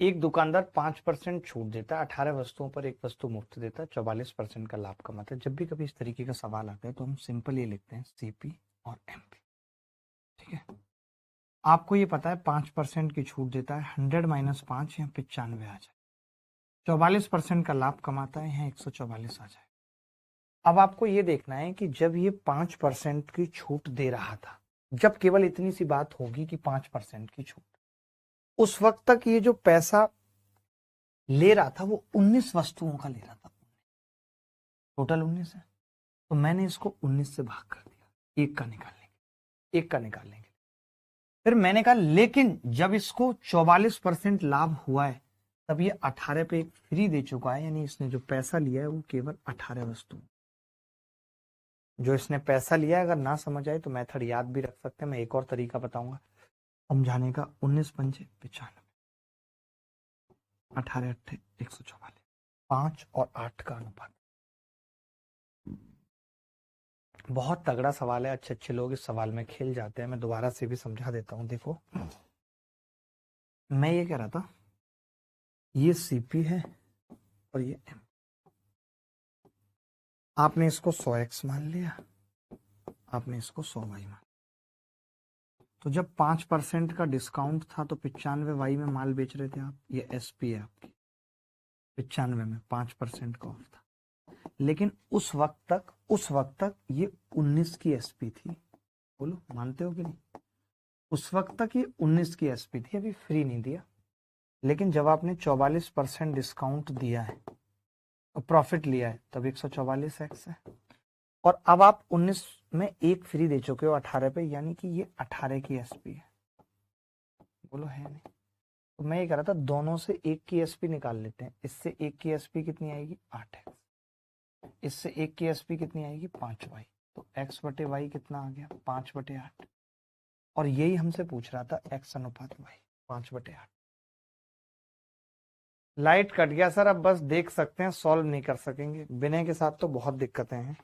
एक दुकानदार 5% छूट देता है, 18 वस्तुओं पर एक वस्तु मुफ्त देता है, 44% का लाभ कमाता है। जब भी कभी इस तरीके का सवाल आता है तो हम सिंपल ये लिखते हैं सीपी और एमपी। ठीक है, आपको ये पता है 5% की छूट देता है, 100 माइनस 5 या 95 आ जाए। 44% का लाभ कमाता है, यहाँ 144 आ जाए। अब आपको ये देखना है कि जब ये 5% की छूट दे रहा था, जब केवल इतनी सी बात होगी कि 5% की छूट, उस वक्त तक ये जो पैसा ले रहा था वो 19 वस्तुओं का ले रहा था, टोटल 19 है। तो मैंने इसको 19 से भाग कर दिया, एक का निकाल लेंगे, एक का निकाल लेंगे। फिर मैंने कहा लेकिन जब इसको 44% लाभ हुआ है तब ये 18 पे एक फ्री दे चुका है, यानी इसने जो पैसा लिया है वो केवल 18 वस्तु। जो इसने पैसा लिया है, अगर ना समझ आए तो मेथड याद भी रख सकते हैं, मैं एक और तरीका बताऊंगा समझाने का। 19 पंजे 95, 18 अट्ठे 144, 5 और 8 का अनुपात। बहुत तगड़ा सवाल है, अच्छे अच्छे लोग इस सवाल में खेल जाते हैं। मैं दोबारा से भी समझा देता हूं। देखो, मैं ये कह रहा था ये सीपी है और ये एम। आपने इसको 100x मान लिया, आपने इसको 100y मान। तो जब 5% का डिस्काउंट था तो 95y में माल बेच रहे थे आप, ये एसपी है आपकी। 95 में 5% का ऑफ था, लेकिन उस वक्त तक ये 19 की एसपी थी। बोलो मानते हो कि नहीं? उस वक्त तक ये 19 की एसपी थी, अभी फ्री नहीं दिया। लेकिन जब आपने 44% डिस्काउंट दिया है और प्रॉफिट लिया है तब 144x है। और अब आप 19 में एक फ्री दे चुके हो 18 पे, यानी कि ये 18 की एसपी है। बोलो है नहीं? तो मैं ये कह रहा था दोनों से एक की एसपी निकाल लेते हैं। इससे एक की एसपी कितनी आएगी? 8x। इससे एक की एसपी कितनी आएगी? 5y। तो x बटे वाई कितना आ गया? 5/8। और यही हमसे पूछ रहा था x अनुपात y, 5/8। लाइट कट गया सर, अब बस देख सकते हैं, सॉल्व नहीं कर सकेंगे। विनय के साथ तो बहुत दिक्कतें हैं।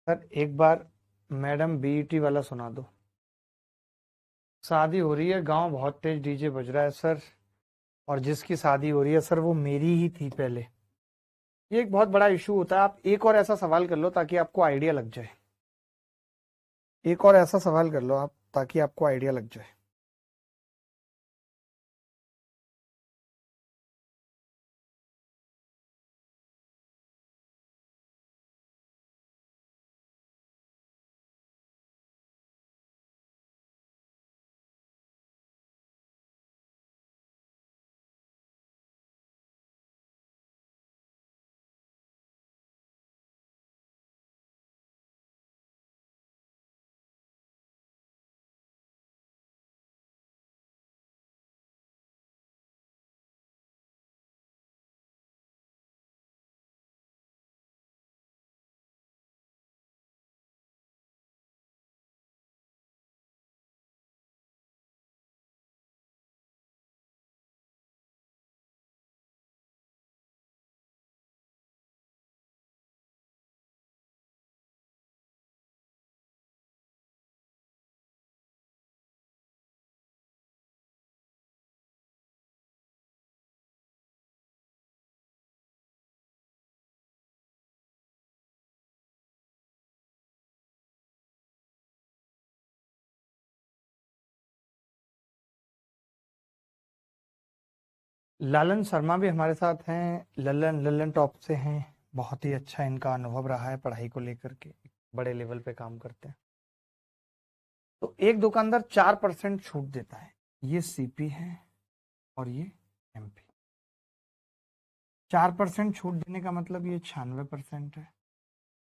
सर एक बार मैडम बीईटी वाला सुना दो। शादी हो रही है, गांव बहुत तेज डीजे बज रहा है सर, और जिसकी शादी हो रही है सर वो मेरी ही थी पहले। ये एक बहुत बड़ा इशू होता है। आप एक और ऐसा सवाल कर लो ताकि आपको आइडिया लग जाए। एक और ऐसा सवाल कर लो आप ताकि आपको आइडिया लग जाए। लालन शर्मा भी हमारे साथ हैं, ललन ललन टॉप से हैं। बहुत ही अच्छा इनका अनुभव रहा है पढ़ाई को लेकर के, बड़े लेवल पे काम करते हैं। तो एक दुकानदार 4% छूट देता है, ये सीपी है और ये एमपी। 4% छूट देने का मतलब ये 96% है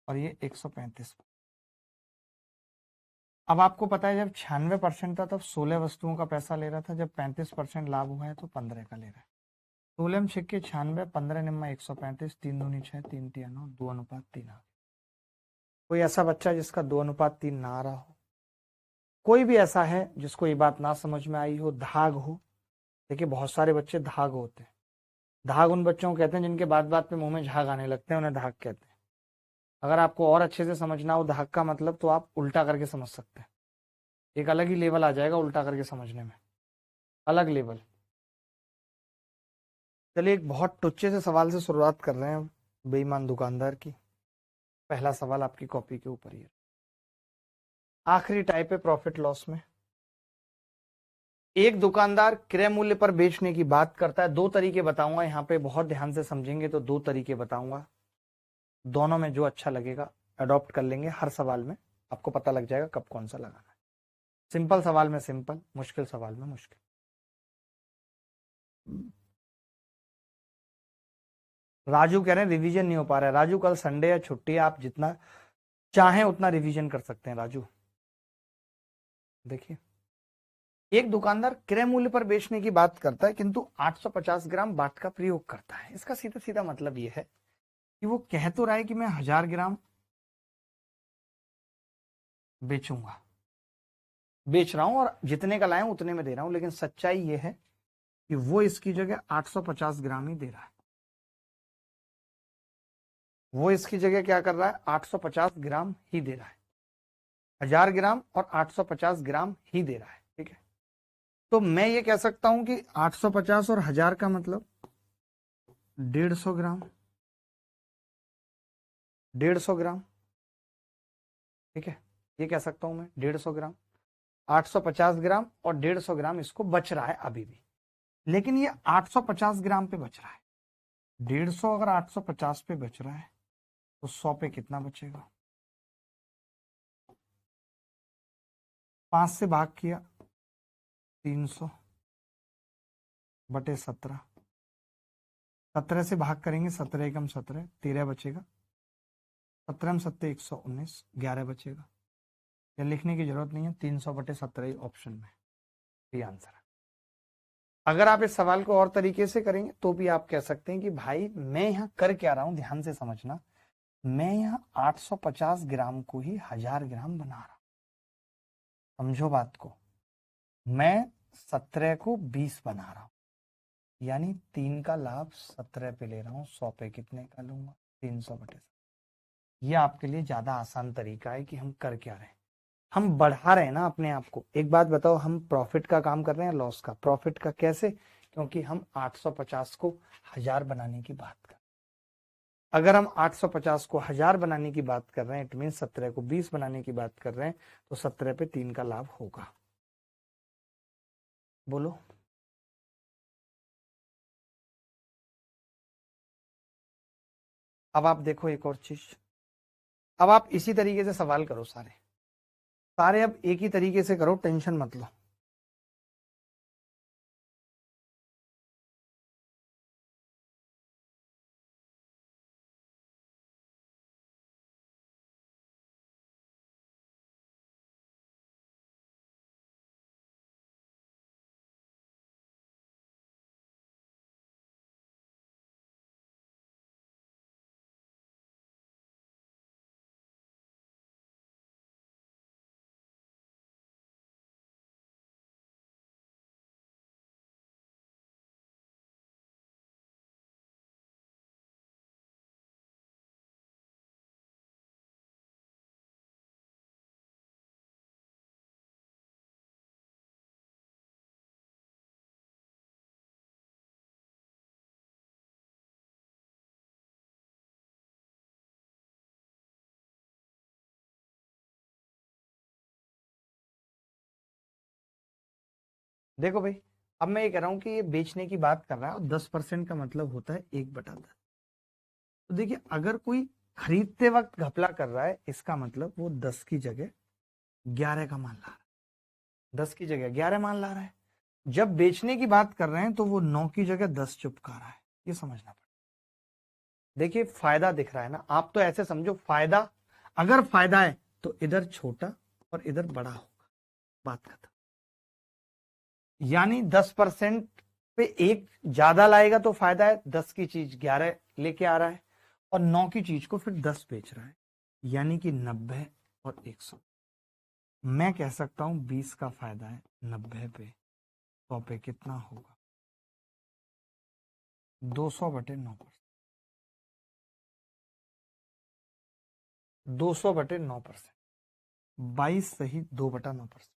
और ये 135। अब आपको पता है जब 96% था तब 16 वस्तुओं का पैसा ले रहा था, जब 35% लाभ हुआ है तो 15 का ले रहा है। 16 में छिक्के 96, 15 निम्मा 135, 3 दूनी 6, 3 तिया 9, 2:3 आ गया। कोई ऐसा बच्चा जिसका 2:3 ना आ रहा हो, कोई भी ऐसा है जिसको ये बात ना समझ में आई हो, धाग हो। देखिए बहुत सारे बच्चे धाग होते हैं। धाग उन बच्चों को कहते हैं जिनके बात बात पे मुंह में झाग आने लगते हैं, उन्हें धाग कहते हैं। अगर आपको और अच्छे से समझना हो धाग का मतलब, तो आप उल्टा करके समझ सकते हैं। एक अलग ही लेवल आ जाएगा उल्टा करके समझने में, अलग लेवल। चलिए एक बहुत टुच्चे से सवाल से शुरुआत कर रहे हैं बेईमान दुकानदार की। पहला सवाल आपकी कॉपी के ऊपर ही है। आखिरी टाइप है प्रॉफिट लॉस में। एक दुकानदार क्रय मूल्य पर बेचने की बात करता है। दो तरीके बताऊंगा यहाँ पे, बहुत ध्यान से समझेंगे तो दो तरीके बताऊंगा। दोनों में जो अच्छा लगेगा अडॉप्ट कर लेंगे। हर सवाल में आपको पता लग जाएगा कब कौन सा लगाना है। सिंपल सवाल में सिंपल, मुश्किल सवाल में मुश्किल। राजू कह रहे हैं रिवीजन नहीं हो पा रहा है। राजू कल संडे है, छुट्टी है, आप जितना चाहें उतना रिवीजन कर सकते हैं राजू। देखिए एक दुकानदार क्रय मूल्य पर बेचने की बात करता है किंतु 850 ग्राम बाट का प्रयोग करता है। इसका सीधा सीधा मतलब यह है कि वो कह तो रहा है कि मैं 1000 ग्राम बेचूंगा, बेच रहा हूं और जितने का लाया उतने में दे रहा हूं, लेकिन सच्चाई ये है कि वो इसकी जगह 850 ग्राम ही दे रहा है। वो इसकी जगह क्या कर रहा है, 850 ग्राम ही दे रहा है। 1000 ग्राम और 850 ग्राम ही दे रहा है। ठीक है, तो मैं ये कह सकता हूं कि 850 और 1000 का मतलब 150 ग्राम, 150 ग्राम। ठीक है, ये कह सकता हूं मैं 150 ग्राम, 850 ग्राम और 150 ग्राम इसको बच रहा है अभी भी। लेकिन ये 850 ग्राम पे बच रहा है। 150 अगर 850 पे बच रहा है तो 100 पे कितना बचेगा? 5 से भाग किया 300 बटे 17, 17 से भाग करेंगे 17 एकम 17, 13 बचेगा। 17 में 7 119, 11 बचेगा। या लिखने की जरूरत नहीं है, 300 बटे 17 ऑप्शन में ये आंसर है। अगर आप इस सवाल को और तरीके से करेंगे तो भी आप कह सकते हैं कि भाई मैं यहाँ कर क्या रहा हूं, ध्यान से समझना। मैं यहाँ 850 ग्राम को ही 1000 ग्राम बना रहा हूं। समझो बात को, मैं 17 को 20 बना रहा हूं, यानी 3 का लाभ 17 पे ले रहा हूं। 100 पे कितने का लूंगा? 300 बटे। ये आपके लिए ज्यादा आसान तरीका है कि हम कर क्या रहे हैं। हम बढ़ा रहे हैं ना अपने आप को। एक बात बताओ, हम प्रॉफिट का काम कर रहे हैं लॉस का? प्रॉफिट का कैसे? क्योंकि हम 850 को 1000 बनाने की बात कर। अगर हम 850 को 1000 बनाने की बात कर रहे हैं, इट मीन 17 को 20 बनाने की बात कर रहे हैं, तो 17 पे 3 का लाभ होगा। बोलो। अब आप देखो एक और चीज। अब आप इसी तरीके से सवाल करो सारे सारे, अब एक ही तरीके से करो, टेंशन मत लो। देखो भाई, अब मैं ये कह रहा हूं कि ये बेचने की बात कर रहा है और 10% का मतलब होता है 1/10। तो देखिए अगर कोई खरीदते वक्त घपला कर रहा है, इसका मतलब वो 10 की जगह 11 का माल ला रहा है, 10 की जगह 11 माल ला रहा है। जब बेचने की बात कर रहे हैं तो वो 9 की जगह 10 चुपका रहा है, ये समझना पड़ेगा। देखिए फायदा दिख रहा है ना, आप तो ऐसे समझो फायदा, अगर फायदा है तो इधर छोटा और इधर बड़ा होगा, बात खत्म। यानी 10% पे एक ज्यादा लाएगा तो फायदा है, 10 की चीज 11 लेके आ रहा है और 9 की चीज को फिर 10 बेच रहा है, यानी कि 90 और 100। मैं कह सकता हूं 20 का फायदा है, 90 पे 100 पे कितना होगा, 200/9%। 200/9%, 22 सही 2/9%।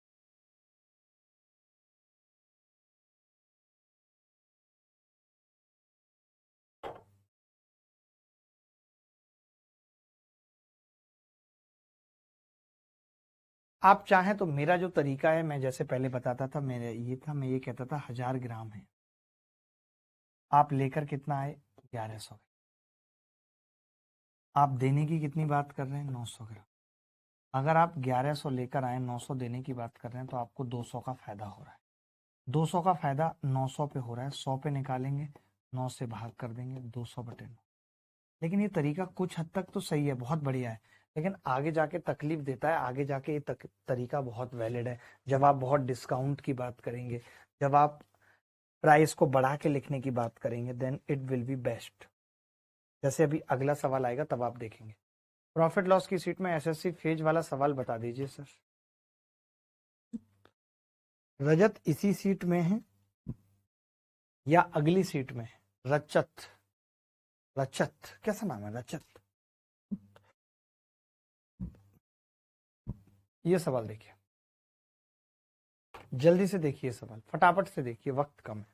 आप चाहें तो मेरा जो तरीका है, मैं जैसे पहले बताता था, मेरा ये था, मैं ये कहता था 1000 ग्राम है, आप लेकर कितना आए 1100। आप देने की कितनी बात कर रहे हैं 900 ग्राम। अगर आप 1100 लेकर आए, 900 देने की बात कर रहे हैं, तो आपको 200 का फायदा हो रहा है। 200 का फायदा 900 पे हो रहा है, 100 पे निकालेंगे, 9 से भाग कर देंगे, 200/9। लेकिन ये तरीका कुछ हद तक तो सही है, बहुत बढ़िया है, लेकिन आगे जाके तकलीफ देता है। आगे जाके ये तरीका बहुत वैलिड है जब आप बहुत डिस्काउंट की बात करेंगे, जब आप प्राइस को बढ़ा के लिखने की बात करेंगे, then it will be best. जैसे अभी अगला सवाल आएगा तब आप देखेंगे। प्रॉफिट लॉस की सीट में एसएससी फेज वाला सवाल बता दीजिए सर। रजत इसी सीट में है या अगली सीट में है? रचत, रचत कैसा नाम है, रचत। ये सवाल देखिए, जल्दी से देखिए सवाल, फटाफट से देखिए, वक्त कम है।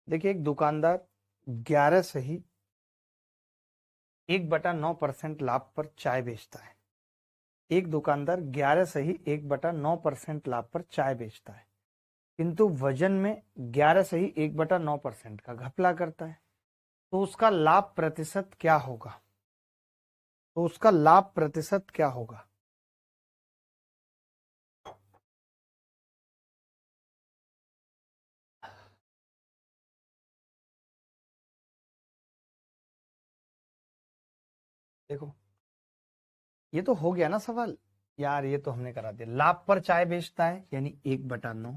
देखिए एक दुकानदार 11 से ही 1/9% लाभ पर चाय बेचता है। एक दुकानदार 11 से ही 1/9% लाभ पर चाय बेचता है, किंतु वजन में 11 से ही 1/9% का घपला करता है। तो उसका लाभ प्रतिशत क्या होगा, तो उसका लाभ प्रतिशत क्या होगा? देखो ये तो हो गया ना सवाल यार, ये तो हमने करा दिया। लाभ पर चाय बेचता है यानी 1/9,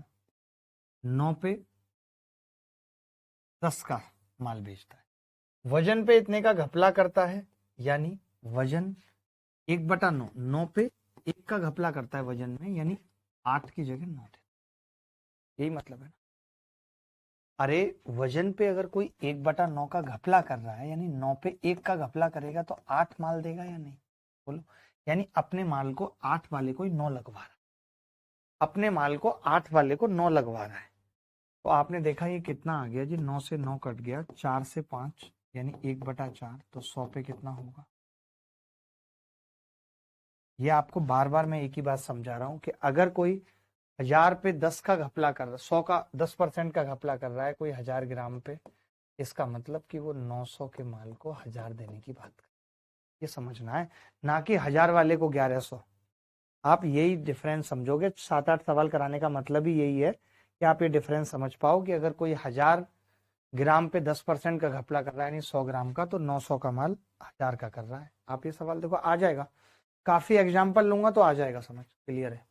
9 पे 10 का माल बेचता है। वजन पे इतने का घपला करता है, यानी वजन 1/9, 9 पे 1 का घपला करता है वजन में, यानी 8 की जगह 9 दे। यही मतलब है ना। अरे वजन पे अगर कोई 1/9 का घपला कर रहा है, यानी 9 पे 1 का घपला करेगा तो 8 माल देगा या नहीं, बोलो। यानी अपने माल को 8 वाले को 9 लगवा रहा है, अपने माल को 8 वाले को 9 लगवा रहा है। तो आपने देखा ये कितना आ गया जी, 9 से 9 कट गया, 4 से 5 यानी 1/4, तो 100 पे कितना होगा? ये आपको बार बार मैं एक ही बात समझा रहा हूं कि अगर कोई 1000 पे 10 का घपला कर रहा है, 100 का 10% का घपला कर रहा है कोई 1000 ग्राम पे, इसका मतलब कि वो 900 के माल को 1000 देने की बात कर, ये समझना है, ना कि 1000 वाले को 1100। आप यही डिफरेंस समझोगे, 7-8 सवाल कराने का मतलब ही यही है कि आप ये डिफरेंस समझ पाओ कि अगर कोई 1000 ग्राम पे 10% का घपला कर रहा है यानी 100 ग्राम का, तो 900 का माल 1000 का कर रहा है। आप ये सवाल देखो आ जाएगा, काफी एग्जाम्पल लूंगा तो आ जाएगा समझ, क्लियर है।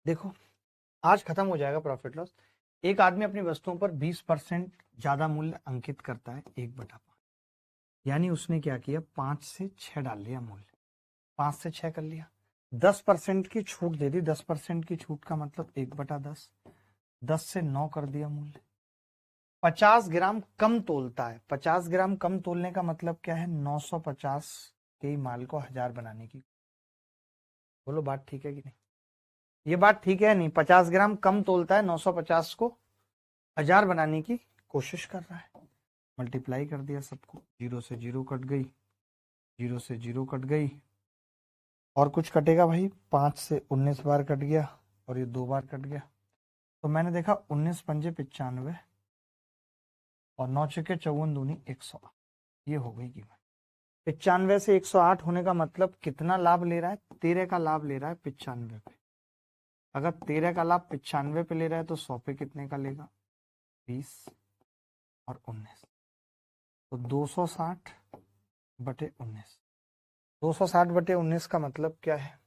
देखो आज खत्म हो जाएगा प्रॉफिट लॉस। एक आदमी अपनी वस्तुओं पर 20% ज्यादा मूल्य अंकित करता है 1/5, यानी उसने क्या किया, 5 से 6 डाल लिया मूल्य, 5 से 6 कर लिया, 10% की छूट दे दी। 10% की छूट का मतलब 1/10, 10 से 9 कर दिया मूल्य। 50 ग्राम कम तोलता है, 50 ग्राम कम तोलने का मतलब क्या है, 950 के ही माल को 1000 बनाने की। बोलो बात ठीक है कि नहीं, ये बात ठीक है नहीं? 50 ग्राम कम तोलता है, 950 को 1000 बनाने की कोशिश कर रहा है। मल्टीप्लाई कर दिया सबको, 0 से 0 कट गई, 0 से 0 कट गई, और कुछ कटेगा भाई, 5 से 19 बार कट गया, और ये 2 बार कट गया। तो मैंने देखा 19 पंजे 95, और 9 चौके 54 दूनी 108, ये हो गई कीमत। 95 से 108 होने का मतलब कितना लाभ ले रहा है, 13 का लाभ ले रहा है 95 पे। अगर 13 का लाभ 95 पे ले रहा है तो 100 पे कितने का लेगा, 20 और 19, तो 260/19। 260/19 का मतलब क्या है,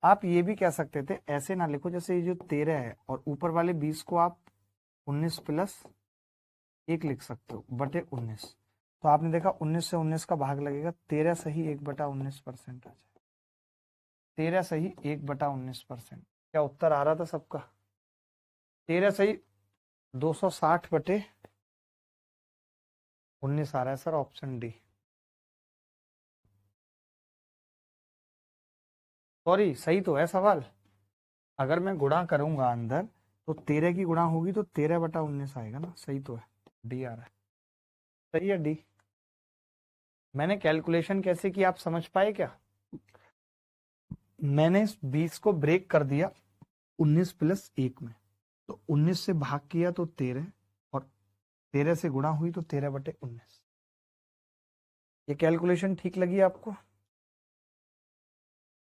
आप ये भी कह सकते थे, ऐसे ना लिखो, जैसे ये जो 13 है और ऊपर वाले 20 को आप 19 प्लस 1 लिख सकते हो बटे 19। तो आपने देखा 19 से 19 का भाग लगेगा, 13 सही 1/19% आ जाए, 13 सही 1/19%। क्या उत्तर आ रहा था सबका? 13 सही 260/19 आ रहा है सर, ऑप्शन डी। सॉरी, सही तो है सवाल। अगर मैं गुणा करूंगा अंदर तो 13 की गुणा होगी तो 13/19 आएगा ना, सही तो है, डी आ रहा है। सही है डी। मैंने कैलकुलेशन कैसे की आप समझ पाए क्या? मैंने इस 20 को ब्रेक कर दिया 19 प्लस 1 में, तो 19 से भाग किया तो 13, और 13 से गुणा हुई तो 13/19। ये कैलकुलेशन ठीक लगी आपको?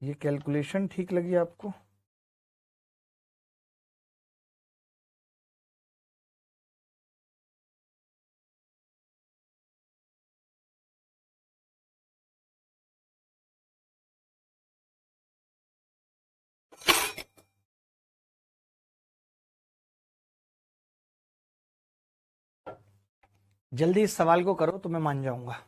ये कैलकुलेशन ठीक लगी आपको? जल्दी इस सवाल को करो तो मैं मान जाऊंगा।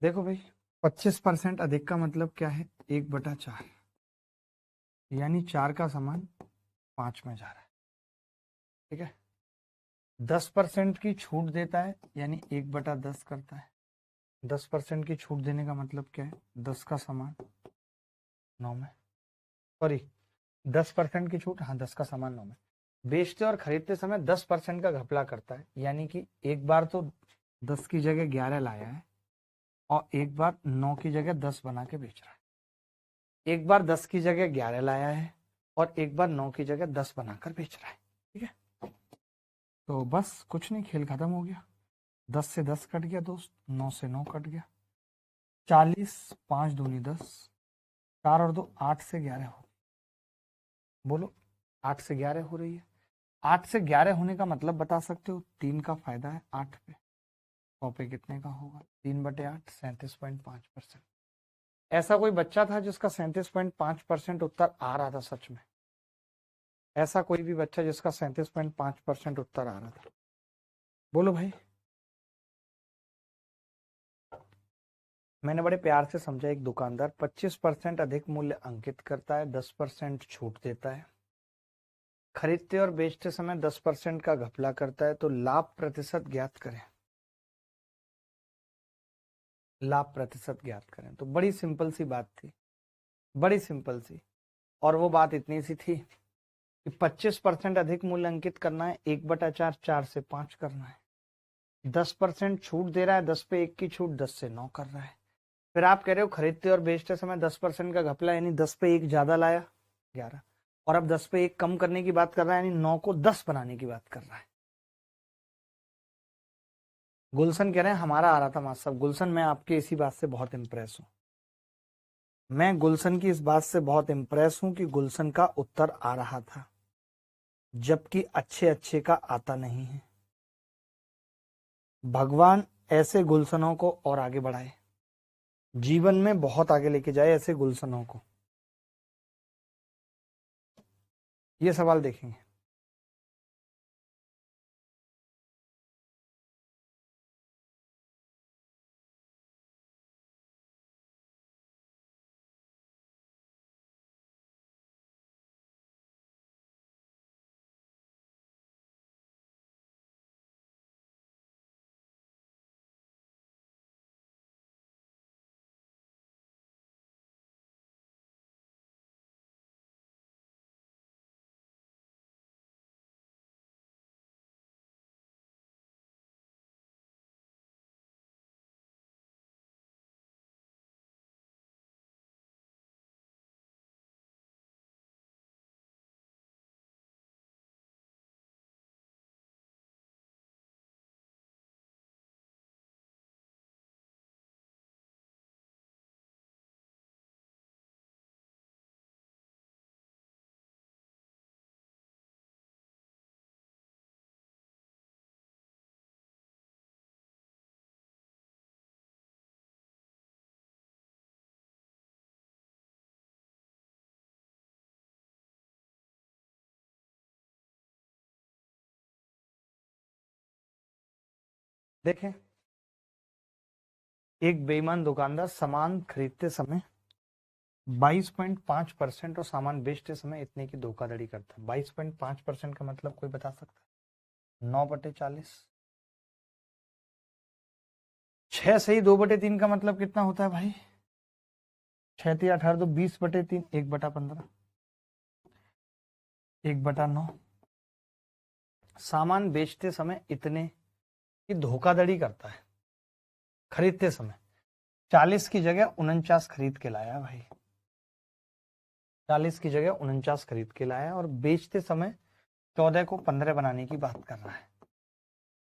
देखो भाई, 25% अधिक का मतलब क्या है, 1/4, यानी 4 का समान 5 में जा रहा है। ठीक है, 10% की छूट देता है, यानी 1/10 करता है। 10% की छूट देने का मतलब क्या है, 10 का समान 9 में, सॉरी 10% की छूट, हाँ 10 का सामान 9 में। बेचते और खरीदते समय 10% का घपला करता है, यानी कि एक बार तो 10 की जगह 11 लाया है और एक बार 9 की जगह 10 बना के बेच रहा है। एक बार 10 की जगह 11 लाया है और एक बार 9 की जगह 10 बनाकर बेच रहा है। ठीक है, तो बस कुछ नहीं, खेल खत्म हो गया। 10 से 10 कट गया दोस्त, 9 से 9 कट गया, 40, 5 दूनी 10, 4 और 2 8 से 11 हो। बोलो 8 से 11 हो रही है। 8 से 11 होने का मतलब बता सकते हो, 3 का फायदा है 8 पे। 100 पे कितने का होगा? 3/8, 37.5%। ऐसा कोई बच्चा था जिसका 37.5% उत्तर आ रहा था सच में? ऐसा कोई भी बच्चा जिसका 37.5% उत्तर आ रहा था? बोलो भाई। मैंने बड़े प्यार से समझा, एक दुकानदार 25% अधिक मूल्य अंकित करता है, 10% छूट देता है, खरीदते और बेचते समय 10% का घपला करता है, तो लाभ प्रतिशत ज्ञात करें। लाभ प्रतिशत ज्ञात करें। तो बड़ी सिंपल सी बात थी, बड़ी सिंपल सी, और वो बात इतनी सी थी कि 25% अधिक मूल्य अंकित करना है, 1/4, 4 से 5 करना है। 10% छूट दे रहा है, 10 पे 1 की छूट, 10 से 9 कर रहा है। फिर आप कह रहे हो खरीदते और बेचते समय 10% का घपला, यानी 10 पे 1 ज्यादा लाया 11, और अब 10 पे 1 कम करने की बात कर रहा है, यानी 9 को 10 बनाने की बात कर रहा है। गुलशन कह रहे हैं हमारा आ रहा था मास्टर साहब। गुलशन, मैं आपके इसी बात से बहुत इंप्रेस हूं। मैं गुलशन की इस बात से बहुत इंप्रेस हूं कि गुलशन का उत्तर आ रहा था, जबकि अच्छे अच्छे का आता नहीं है। भगवान ऐसे गुलशनों को और आगे बढ़ाए, जीवन में बहुत आगे लेके जाए ऐसे गुलशनों को। ये सवाल देखेंगे। देखें, एक बेईमान दुकानदार सामान खरीदते समय 22.5% और सामान बेचते समय इतने की धोखाधड़ी करता है। 22.5% का मतलब कोई बता सकता है? 9/40। 6 से ही 2/3 का मतलब कितना होता है भाई? 6 3 18, तो 20/3, 1/15, 1/9। सामान बेचते समय इतने की धोखाधड़ी करता है, खरीदते समय 40 की जगह 49 खरीद के लाया भाई। 40 की जगह 49 खरीद के लाया, और बेचते समय 14 को 15 बनाने की बात कर रहा है।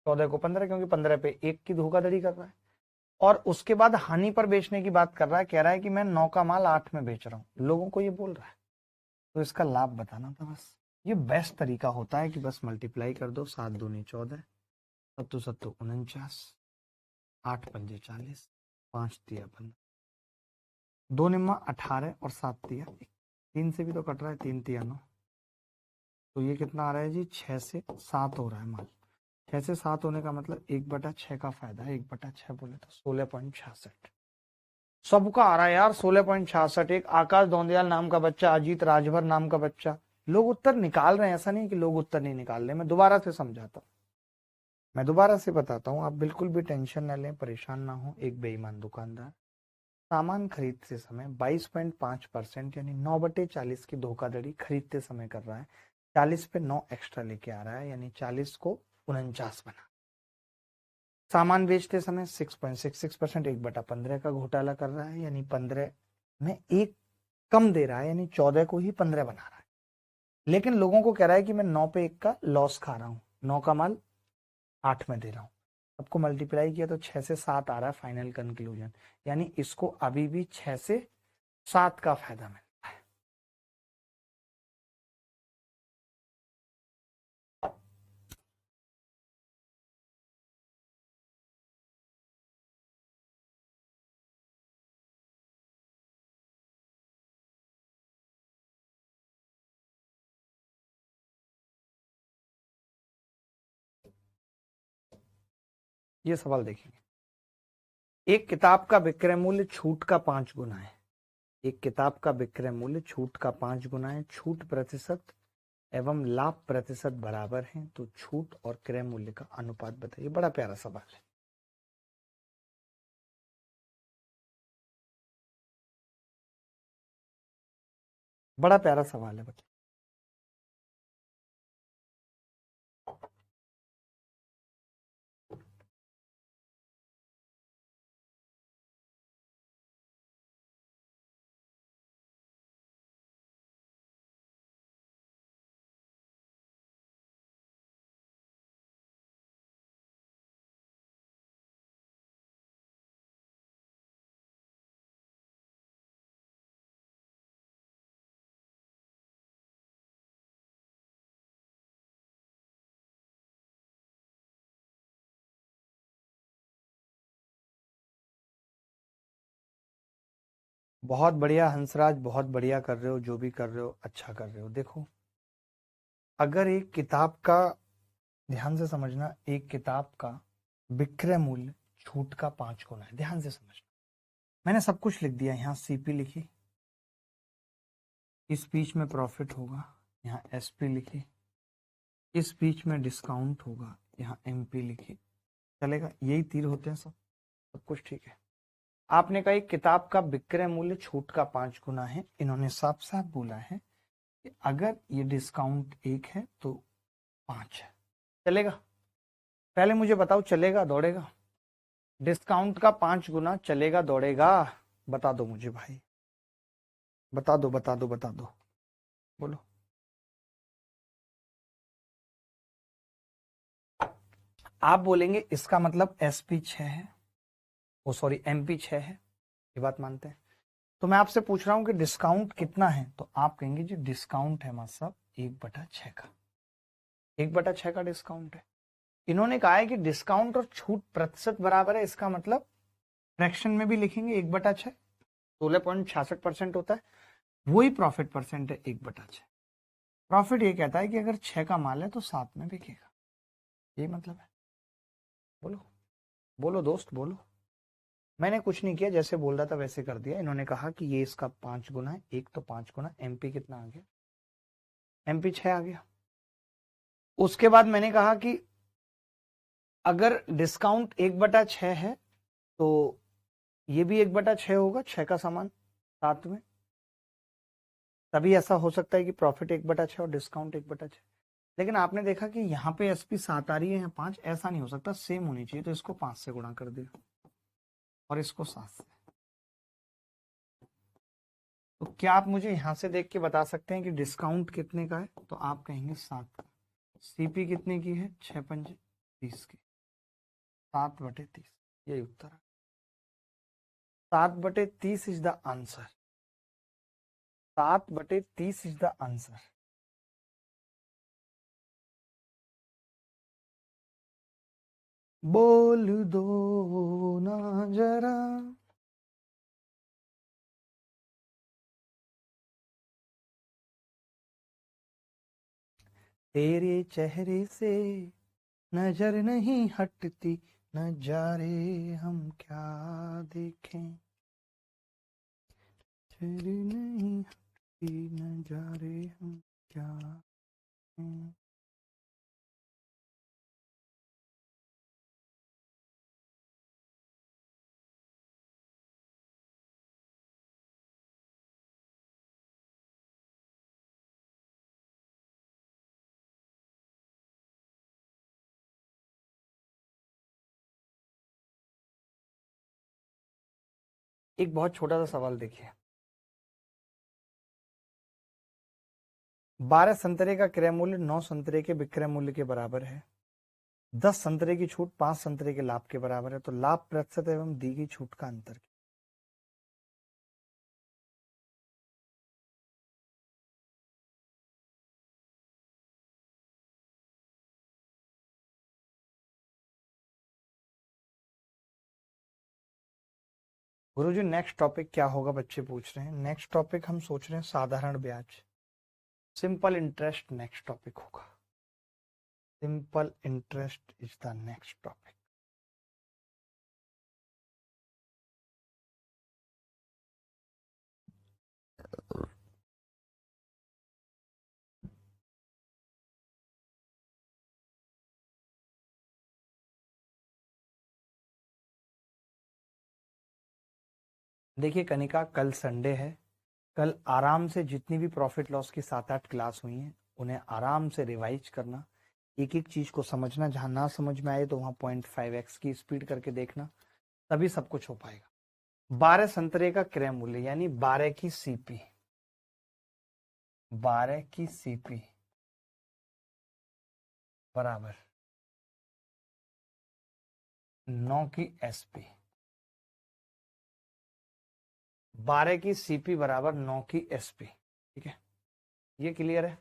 14 को 15, क्योंकि 15 पे 1 की धोखाधड़ी कर रहा है, और उसके बाद हानि पर बेचने की बात कर रहा है। कह रहा है कि मैं 9 का माल 8 में बेच रहा हूं, लोगों को ये बोल रहा है। तो इसका लाभ बताना था बस। ये बेस्ट तरीका होता है कि बस मल्टीप्लाई कर दो, 7 दूनी 14, 7 7 49, 8 पंजे 40, 5 तिया 15, 2 निम्मा 18 और 7 तिया 1। 3 से भी तो कट रहा है, 3 तिया 9। तो ये कितना आ रहा है जी? 6 से 7 हो रहा है माल। 6 से 7 होने का मतलब 1/6 का फायदा है। 1/6 बोले तो 16.66। सबका आ रहा है यार 16.66। एक आकाश धोंदियाल नाम का बच्चा, अजीत राजभर नाम का बच्चा, लोग उत्तर निकाल रहे हैं। ऐसा नहीं कि लोग उत्तर नहीं निकाल रहे। मैं दोबारा से समझाता हूँ, मैं दोबारा से बताता हूँ, आप बिल्कुल भी टेंशन न लें, परेशान ना हो। एक बेईमान दुकानदार सामान खरीदते समय 22.5% यानी 9/40 की धोखाधड़ी खरीदते समय कर रहा है, 40 पे 9 एक्स्ट्रा लेके आ रहा है, यानी 40 को 49 बना। सामान बेचते समय 6.66% 1/15 का घोटाला कर रहा है, यानी 15 में एक कम दे रहा है, यानी 14 को ही 15 बना रहा है। लेकिन लोगों को कह रहा है कि मैं 9 पे 1 का लॉस खा रहा हूं, 9 का माल 8 में दे रहा हूं। सबको मल्टीप्लाई किया तो 6 से 7 आ रहा है फाइनल कंक्लूजन, यानी इसको अभी भी 6 से 7 का फायदा मिलता है। ये सवाल देखेंगे। एक किताब का विक्रय मूल्य छूट का 5 गुना है। एक किताब का विक्रय मूल्य छूट का 5 गुना है। छूट प्रतिशत एवं लाभ प्रतिशत बराबर हैं, तो छूट और क्रय मूल्य का अनुपात बताइए। बड़ा प्यारा सवाल है। बड़ा प्यारा सवाल है बच्चा। बहुत बढ़िया हंसराज, बहुत बढ़िया कर रहे हो, जो भी कर रहे हो अच्छा कर रहे हो। देखो, अगर एक किताब का, ध्यान से समझना, एक किताब का विक्रय मूल्य छूट का 5 गुना है। ध्यान से समझना, मैंने सब कुछ लिख दिया। यहाँ सीपी लिखी, इस बीच में प्रॉफिट होगा, यहाँ एसपी लिखी, इस बीच में डिस्काउंट होगा, यहाँ एमपी लिखी। चलेगा? यही तीर होते हैं सब, सब कुछ ठीक है। आपने कहा एक किताब का विक्रय मूल्य छूट का 5 गुना है। इन्होंने साफ साफ बोला है कि अगर ये डिस्काउंट 1 है तो 5 है। चलेगा? पहले मुझे बताओ, चलेगा दौड़ेगा? डिस्काउंट का 5 गुना चलेगा दौड़ेगा? बता दो मुझे भाई, बता दो बता दो बता दो, बोलो। आप बोलेंगे इसका मतलब एसपी 6 है, ओ सॉरी एमपी 6 है, ये बात मानते हैं। तो मैं आपसे पूछ रहा हूं कि डिस्काउंट कितना है, तो आप कहेंगे जी डिस्काउंट है मतलब 1/6 का, 1/6 का डिस्काउंट है। इन्होंने कहा है कि डिस्काउंट और छूट प्रतिशत बराबर है, इसका मतलब फ्रैक्शन में भी लिखेंगे 1/6, 16.66% होता है। वही प्रॉफिट परसेंट है 1/6। प्रॉफिट ये कहता है कि अगर 6 का माल है तो 7 में बिकेगा, यही मतलब है। बोलो बोलो दोस्त बोलो। मैंने कुछ नहीं किया, जैसे बोल रहा था वैसे कर दिया। इन्होंने कहा कि ये इसका 5 गुना है, एक तो 5 गुना, एमपी कितना आ गया? एमपी 6 आ गया। उसके बाद मैंने कहा कि अगर डिस्काउंट 1/6 है तो ये भी 1/6 होगा, 6 का सामान 7 में। तभी ऐसा हो सकता है कि प्रॉफिट 1/6 और डिस्काउंट 1/6। लेकिन आपने देखा कि यहाँ पे एसपी 7 आ रही है, यहाँ 5, ऐसा नहीं हो सकता, सेम होनी चाहिए। तो इसको 5 से गुणा कर दिया और इसको 7 से। तो क्या आप मुझे यहां से देख के बता सकते हैं कि डिस्काउंट कितने का है? तो आप कहेंगे 7 का। सीपी कितने की है? 6×5 की, 7/30, यही उत्तर है। 7/30 is the answer. 7/30 is the answer. बोल दो ना जरा। तेरे चेहरे से नजर नहीं हटती, नजारे हम क्या देखें, नजर नहीं हटती, नजारे हम क्या देखें। एक बहुत छोटा सा सवाल देखिए, 12 संतरे का क्रय मूल्य 9 संतरे के विक्रय मूल्य के बराबर है। 10 संतरे की छूट 5 संतरे के लाभ के बराबर है, तो लाभ प्रतिशत एवं दी गई छूट का अंतर। गुरुजी नेक्स्ट टॉपिक क्या होगा, बच्चे पूछ रहे हैं। नेक्स्ट टॉपिक हम सोच रहे हैं साधारण ब्याज, सिंपल इंटरेस्ट नेक्स्ट टॉपिक होगा। Simple interest is the next topic. देखिए कनिका, कल संडे है, कल आराम से जितनी भी प्रॉफिट लॉस की 7-8 क्लास हुई हैं उन्हें आराम से रिवाइज करना, एक एक चीज को समझना, जहां ना समझ में आए तो वहां 0.5x की स्पीड करके देखना, तभी सब कुछ हो पाएगा। 12 संतरे का क्रय मूल्य यानी 12 की सीपी, 12 की सीपी बराबर 9 की एसपी, 12 की सीपी बराबर 9 की एसपी। ठीक है, ये क्लियर है।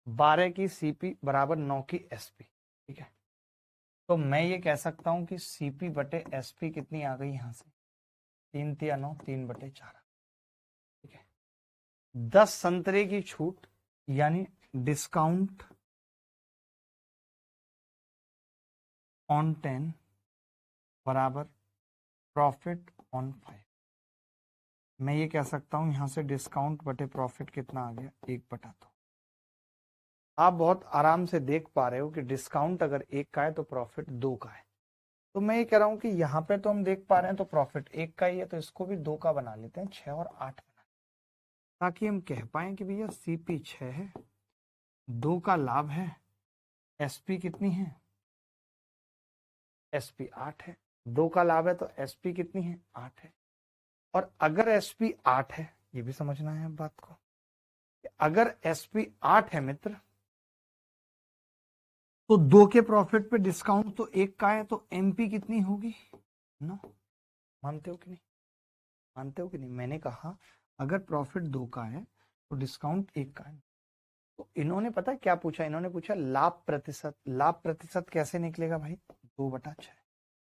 12 की सीपी बराबर 9 की एसपी। ठीक है, तो मैं ये कह सकता हूं कि सीपी बटे एसपी कितनी आ गई यहां से, 3 तिया 9, 3/4। ठीक है, 10 संतरे की छूट यानी डिस्काउंट ऑन 10 बराबर प्रॉफिट ऑन 5। मैं ये कह सकता हूं यहां से डिस्काउंट बटे प्रॉफिट कितना आ गया, 1/2। आप बहुत आराम से देख पा रहे हो कि डिस्काउंट अगर 1 का है तो प्रॉफिट 2 का है। तो मैं ये कह रहा हूं कि यहाँ पे तो हम देख पा रहे हैं तो प्रॉफिट 1 का ही है, तो इसको भी 2 का बना लेते हैं, 6 और 8 बना, ताकि हम कह पाए कि भैया सीपी 6 है, 2 का लाभ है, एसपी कितनी है, एसपी 8 है। 2 का लाभ है तो एसपी कितनी है, 8 है। और अगर एसपी 8 है, ये भी समझना है बात को, अगर एसपी 8 है मित्र, तो 2 के प्रॉफिट पे डिस्काउंट तो 1 का है, तो एमपी कितनी होगी, 9। मानते हो कि नहीं, मानते हो कि नहीं। मैंने कहा अगर प्रॉफिट 2 का है तो डिस्काउंट 1 का है। तो इन्होंने पता है क्या पूछा, इन्होंने पूछा लाभ प्रतिशत। लाभ प्रतिशत कैसे निकलेगा भाई, 2/6,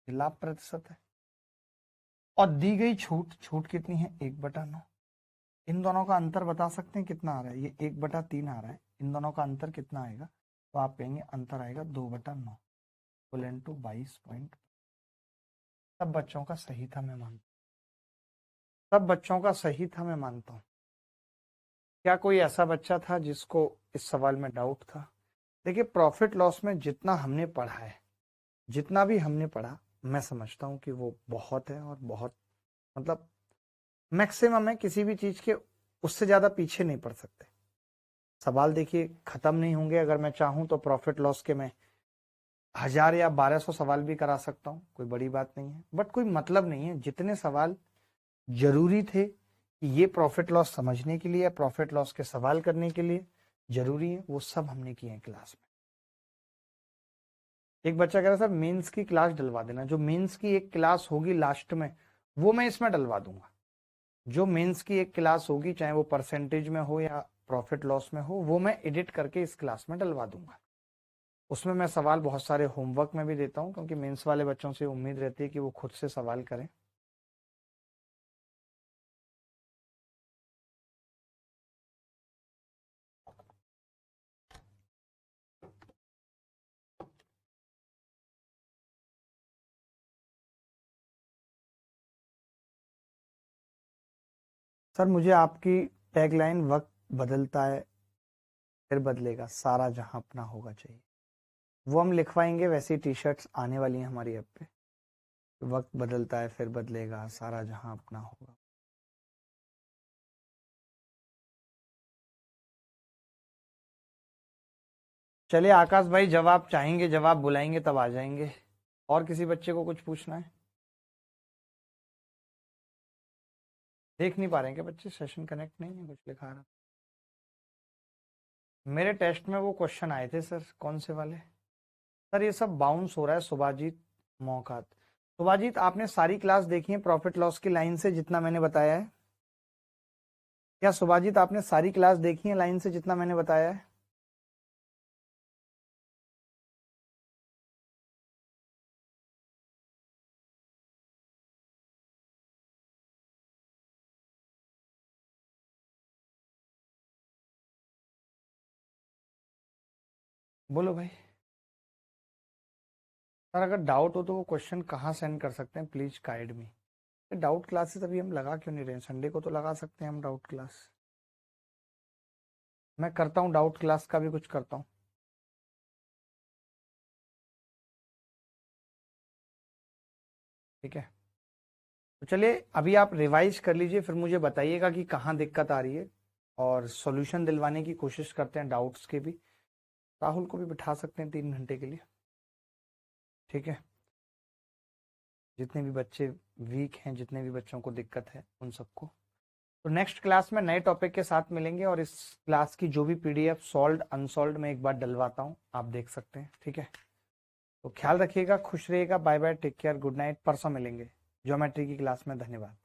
लाभ प्रतिशत है। और दी गई छूट, छूट कितनी है, 1/9। इन दोनों का अंतर बता सकते हैं कितना आ रहा है, ये 1/3 आ रहा है, इन दोनों का अंतर कितना आएगा, तो आप कहेंगे अंतर आएगा 2/9 इक्वल 22 पॉइंट। सब बच्चों का सही था, मैं मानता हूँ, सब बच्चों का सही था, मैं मानता हूँ। क्या कोई ऐसा बच्चा था जिसको इस सवाल में डाउट था? देखिए प्रॉफिट लॉस में जितना हमने पढ़ा है, जितना भी हमने पढ़ा, मैं समझता हूँ कि वो बहुत है, और बहुत मतलब मैक्सिमम है, किसी भी चीज के उससे ज्यादा पीछे नहीं पड़ सकते। सवाल देखिए खत्म नहीं होंगे, अगर मैं चाहूं तो प्रॉफिट लॉस के मैं 1000 या 1200 सवाल भी करा सकता हूं, कोई बड़ी बात नहीं है। बट कोई मतलब नहीं है, जितने सवाल जरूरी थे कि ये प्रॉफिट लॉस समझने के लिए, प्रॉफिट लॉस के सवाल करने के लिए जरूरी है, वो सब हमने किए हैं क्लास में। एक बच्चा कह रहा सर मेंस की क्लास डलवा देना, जो मेंस की एक क्लास होगी लास्ट में वो मैं इसमें डलवा दूंगा। जो मेंस की एक क्लास होगी, चाहे वो परसेंटेज में हो या प्रॉफिट लॉस में हो, वो मैं एडिट करके इस क्लास में डलवा दूंगा। उसमें मैं सवाल बहुत सारे होमवर्क में भी देता हूं, क्योंकि मेंस वाले बच्चों से उम्मीद रहती है कि वो खुद से सवाल करें। सर मुझे आपकी टैगलाइन वक्त बदलता है फिर बदलेगा, सारा जहां अपना होगा चाहिए, वो हम लिखवाएंगे। वैसी टी शर्ट्स आने वाली हैं हमारी ऐप पे, वक्त बदलता है फिर बदलेगा, सारा जहां अपना होगा। चलिए आकाश भाई, जब आप चाहेंगे, जब आप बुलाएंगे तब आ जाएंगे। और किसी बच्चे को कुछ पूछना है? देख नहीं पा रहे हैं क्या बच्चे? सेशन कनेक्ट नहीं है, कुछ लिखा रहा। मेरे टेस्ट में वो क्वेश्चन आए थे सर, कौन से वाले सर? ये सब बाउंस हो रहा है। सुभाजीत मौकात, सुभाजीत आपने सारी क्लास देखी है प्रॉफिट लॉस की लाइन से जितना मैंने बताया है? क्या सुभाजीत आपने सारी क्लास देखी है लाइन से जितना मैंने बताया है? बोलो भाई। सर अगर डाउट हो तो वो क्वेश्चन कहाँ सेंड कर सकते हैं? Please guide me. Doubt classes अभी हम लगा क्यों नहीं रहे हैं? संडे को तो लगा सकते हैं हम डाउट क्लास। मैं करता हूँ डाउट क्लास का भी कुछ करता हूँ। ठीक है, तो चलिए अभी आप रिवाइज कर लीजिए, फिर मुझे बताइएगा कि कहाँ दिक्कत आ रही है, और सॉल्यूशन दिलवाने की कोशिश करते हैं डाउट्स के भी। राहुल को भी बिठा सकते हैं 3 घंटे के लिए। ठीक है, जितने भी बच्चे वीक हैं, जितने भी बच्चों को दिक्कत है उन सबको। तो नेक्स्ट क्लास में नए टॉपिक के साथ मिलेंगे, और इस क्लास की जो भी पीडीएफ सॉल्व्ड अनसॉल्व्ड में एक बार डलवाता हूँ, आप देख सकते हैं। ठीक है, तो ख्याल रखिएगा, खुश रहिएगा, bye bye, take care, good night. परसों मिलेंगे ज्योमेट्री की क्लास में। धन्यवाद।